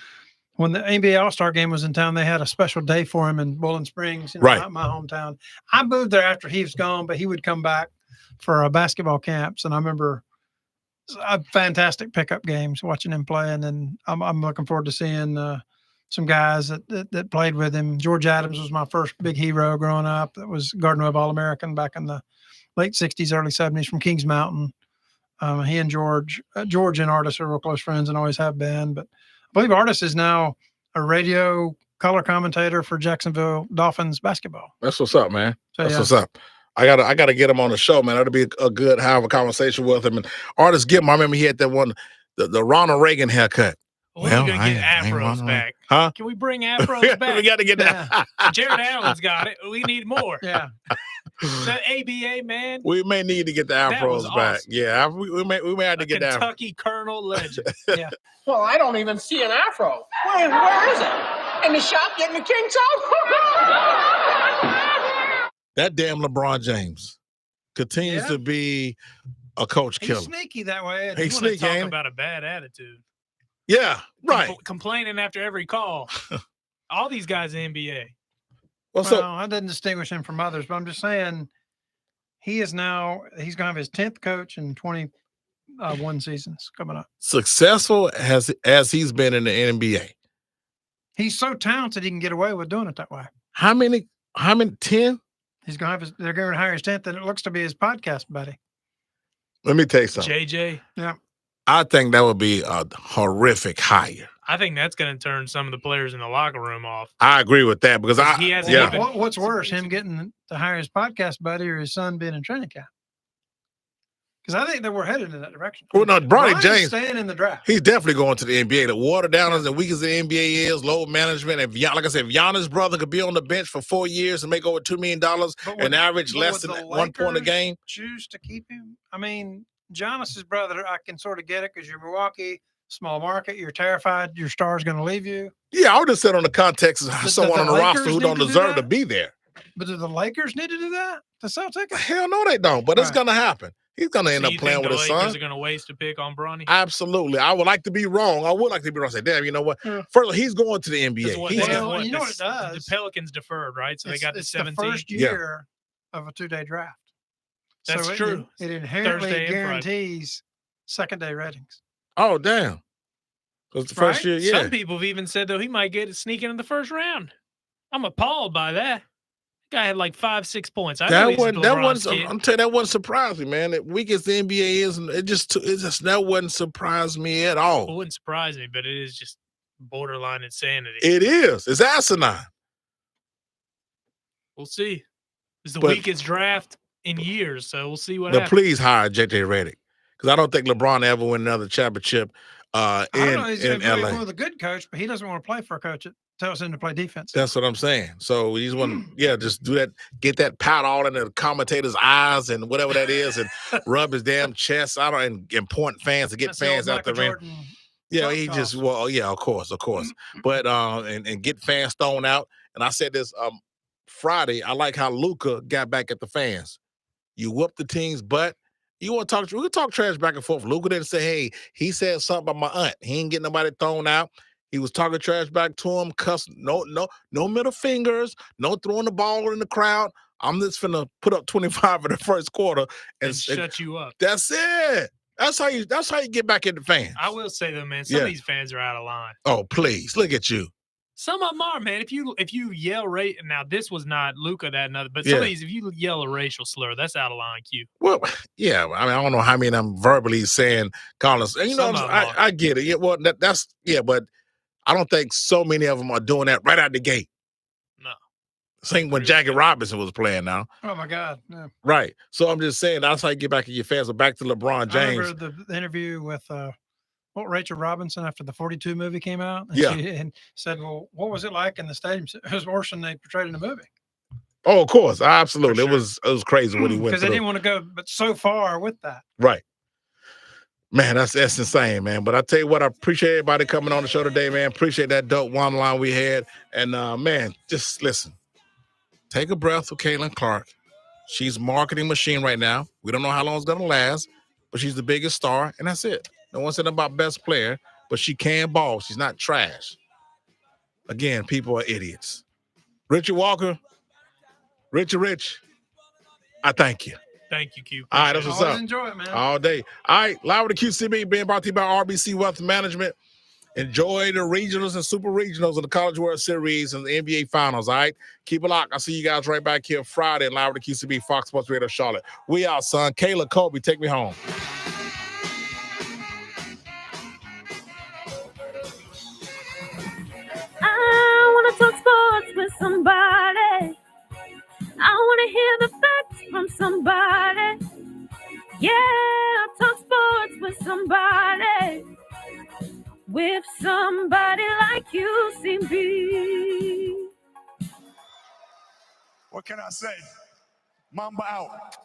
when the NBA All-Star game was in town. They had a special day for him in Bowling Springs, my hometown. I moved there after he was gone, but he would come back for basketball camps. And I remember fantastic pickup games, watching him play. And then I'm looking forward to seeing some guys that played with him. George Adams was my first big hero growing up. That was Gardner Webb All-American back in the late 60s, early 70s from Kings Mountain. He and George and Artis are real close friends and always have been. But I believe Artis is now a radio color commentator for Jacksonville Dolphins basketball.
That's what's up, man. That's what's up. I gotta get him on the show, man. That'll be a good have a conversation with him. And Artis Gilmore, I remember he had that one, the Ronald Reagan haircut.
When are we going to get afros back?
Huh?
Can we bring afros back?
We got to get that.
Jared Allen's got it. We need more.
Yeah.
That ABA, man.
We may need to get the afros back.
Awesome.
Yeah, we may have to get that.
Kentucky Colonel legend. Yeah.
Well, I don't even see an afro. Where is it? In the shop getting the king
That damn LeBron James continues to be a coach killer.
He's sneaky that way.
He's
sneaky.
sneaky.
Talk about a bad attitude.
Yeah, right.
Complaining after every call. All these guys in the NBA.
Well, I didn't distinguish him from others, but I'm just saying he's going to have his 10th coach in 21 seasons coming up.
Successful as he's been in the NBA.
He's so talented he can get away with doing it that way.
How many 10?
He's going to have they're going to hire his 10th, and it looks to be his podcast buddy.
Let me tell you something.
JJ.
Yeah.
I think that would be a horrific hire.
I think that's going to turn some of the players in the locker room off.
I agree with that because
What's worse, him getting to hire his podcast buddy or his son being in training camp? Because I think that we're headed in that direction.
Well, no, Bronny James
staying in the draft.
He's definitely going to the NBA. The watered down as weak as the NBA is, low management. And like I said, if Giannis' brother could be on the bench for 4 years and make over $2 million and average less than 1 point a game,
choose to keep him. I mean, Giannis's brother, I can sort of get it because you're Milwaukee, small market. You're terrified your star's going to leave you.
Yeah, I would have said on the context of someone on the roster who don't deserve to be there.
But do the Lakers need to do that to sell tickets?
Hell no, they don't. But it's going to happen. He's going to end up playing with his son.
Lakers are going to waste a pick on Bronny?
Absolutely. I would like to be wrong. I would like to be wrong. Say, damn, you know what? First of all, he's going to the NBA.
You know what it does?
The Pelicans deferred, right? So they got the 17th.
The first year of a 2-day draft.
That's true.
It inherently guarantees second-day ratings.
Oh, damn. Because the first year, yeah.
Some people have even said, though, he might sneak in the first round. I'm appalled by that. Guy had like 5-6 points.
I'm telling you, that wouldn't surprise me, man. As weak as the NBA is, that wouldn't surprise me at all.
It wouldn't surprise me, but it is just borderline insanity.
It is. It's asinine.
We'll see. It's the weakest draft in years, so we'll see what happens.
Please hire JJ Redick, because I don't think LeBron ever win another championship
He's
in LA.
He's a good coach, but he doesn't want to play for a coach that tells him to play defense.
That's what I'm saying. So he's just do that, get that powder all in the commentator's eyes and whatever that is, and rub his damn chest out and point fans to get fans out the ring. Yeah, he just of course. But and get fans thrown out. And I said this Friday, I like how Luka got back at the fans. You whoop the team's butt. You want to talk? We can talk trash back and forth. Luka didn't say, "Hey, he said something about my aunt. He ain't getting nobody thrown out." He was talking trash back to him. Cuss, no middle fingers. No throwing the ball in the crowd. I'm just finna put up 25 in the first quarter and
shut you up.
That's it. That's how you get back in the fans.
I will say though, man, some of these fans are out of line.
Oh, please look at you.
Some of them are, man. If you yell now this was not Luka that another, but some of these, if you yell a racial slur, that's out of line, Q.
Well, yeah. I mean, I don't know how many I'm verbally saying, calling us. You know, I get it. Yeah, well, that's but I don't think so many of them are doing that right out the gate.
No.
Same when Jackie Robinson was playing now.
Oh my God. Yeah.
Right. So I'm just saying that's how you get back at your fans. So back to LeBron James.
I remember the interview with Rachel Robinson after the 42 movie came out. And she said, well, what was it like in the stadium? It was worse than they portrayed in the movie.
Oh, of course. Absolutely. Sure. It was crazy what he went through.
Because they didn't want to go but so far with that.
Right. Man, that's insane, man. But I tell you what, I appreciate everybody coming on the show today, man. Appreciate that dope one line we had. And man, just listen. Take a breath with Caitlin Clark. She's a marketing machine right now. We don't know how long it's gonna last, but she's the biggest star, and that's it. No one said about best player, but she can ball. She's not trash. Again, people are idiots. Richard Walker, Rich, I thank you.
Thank you, Q.
All right, that's what's up.
Enjoy it, man.
All day. All right, live with the QCB being brought to you by RBC Wealth Management. Enjoy the regionals and super regionals of the College World Series and the NBA Finals, all right? Keep it locked. I'll see you guys right back here Friday live with the QCB Fox Sports Radio Charlotte. We out, son. Kayla, Kobe, take me home.
I want to talk sports with somebody. I want to hear the facts from somebody. Yeah, talk sports with somebody. with somebody like QCB.
What can I say? Mamba out.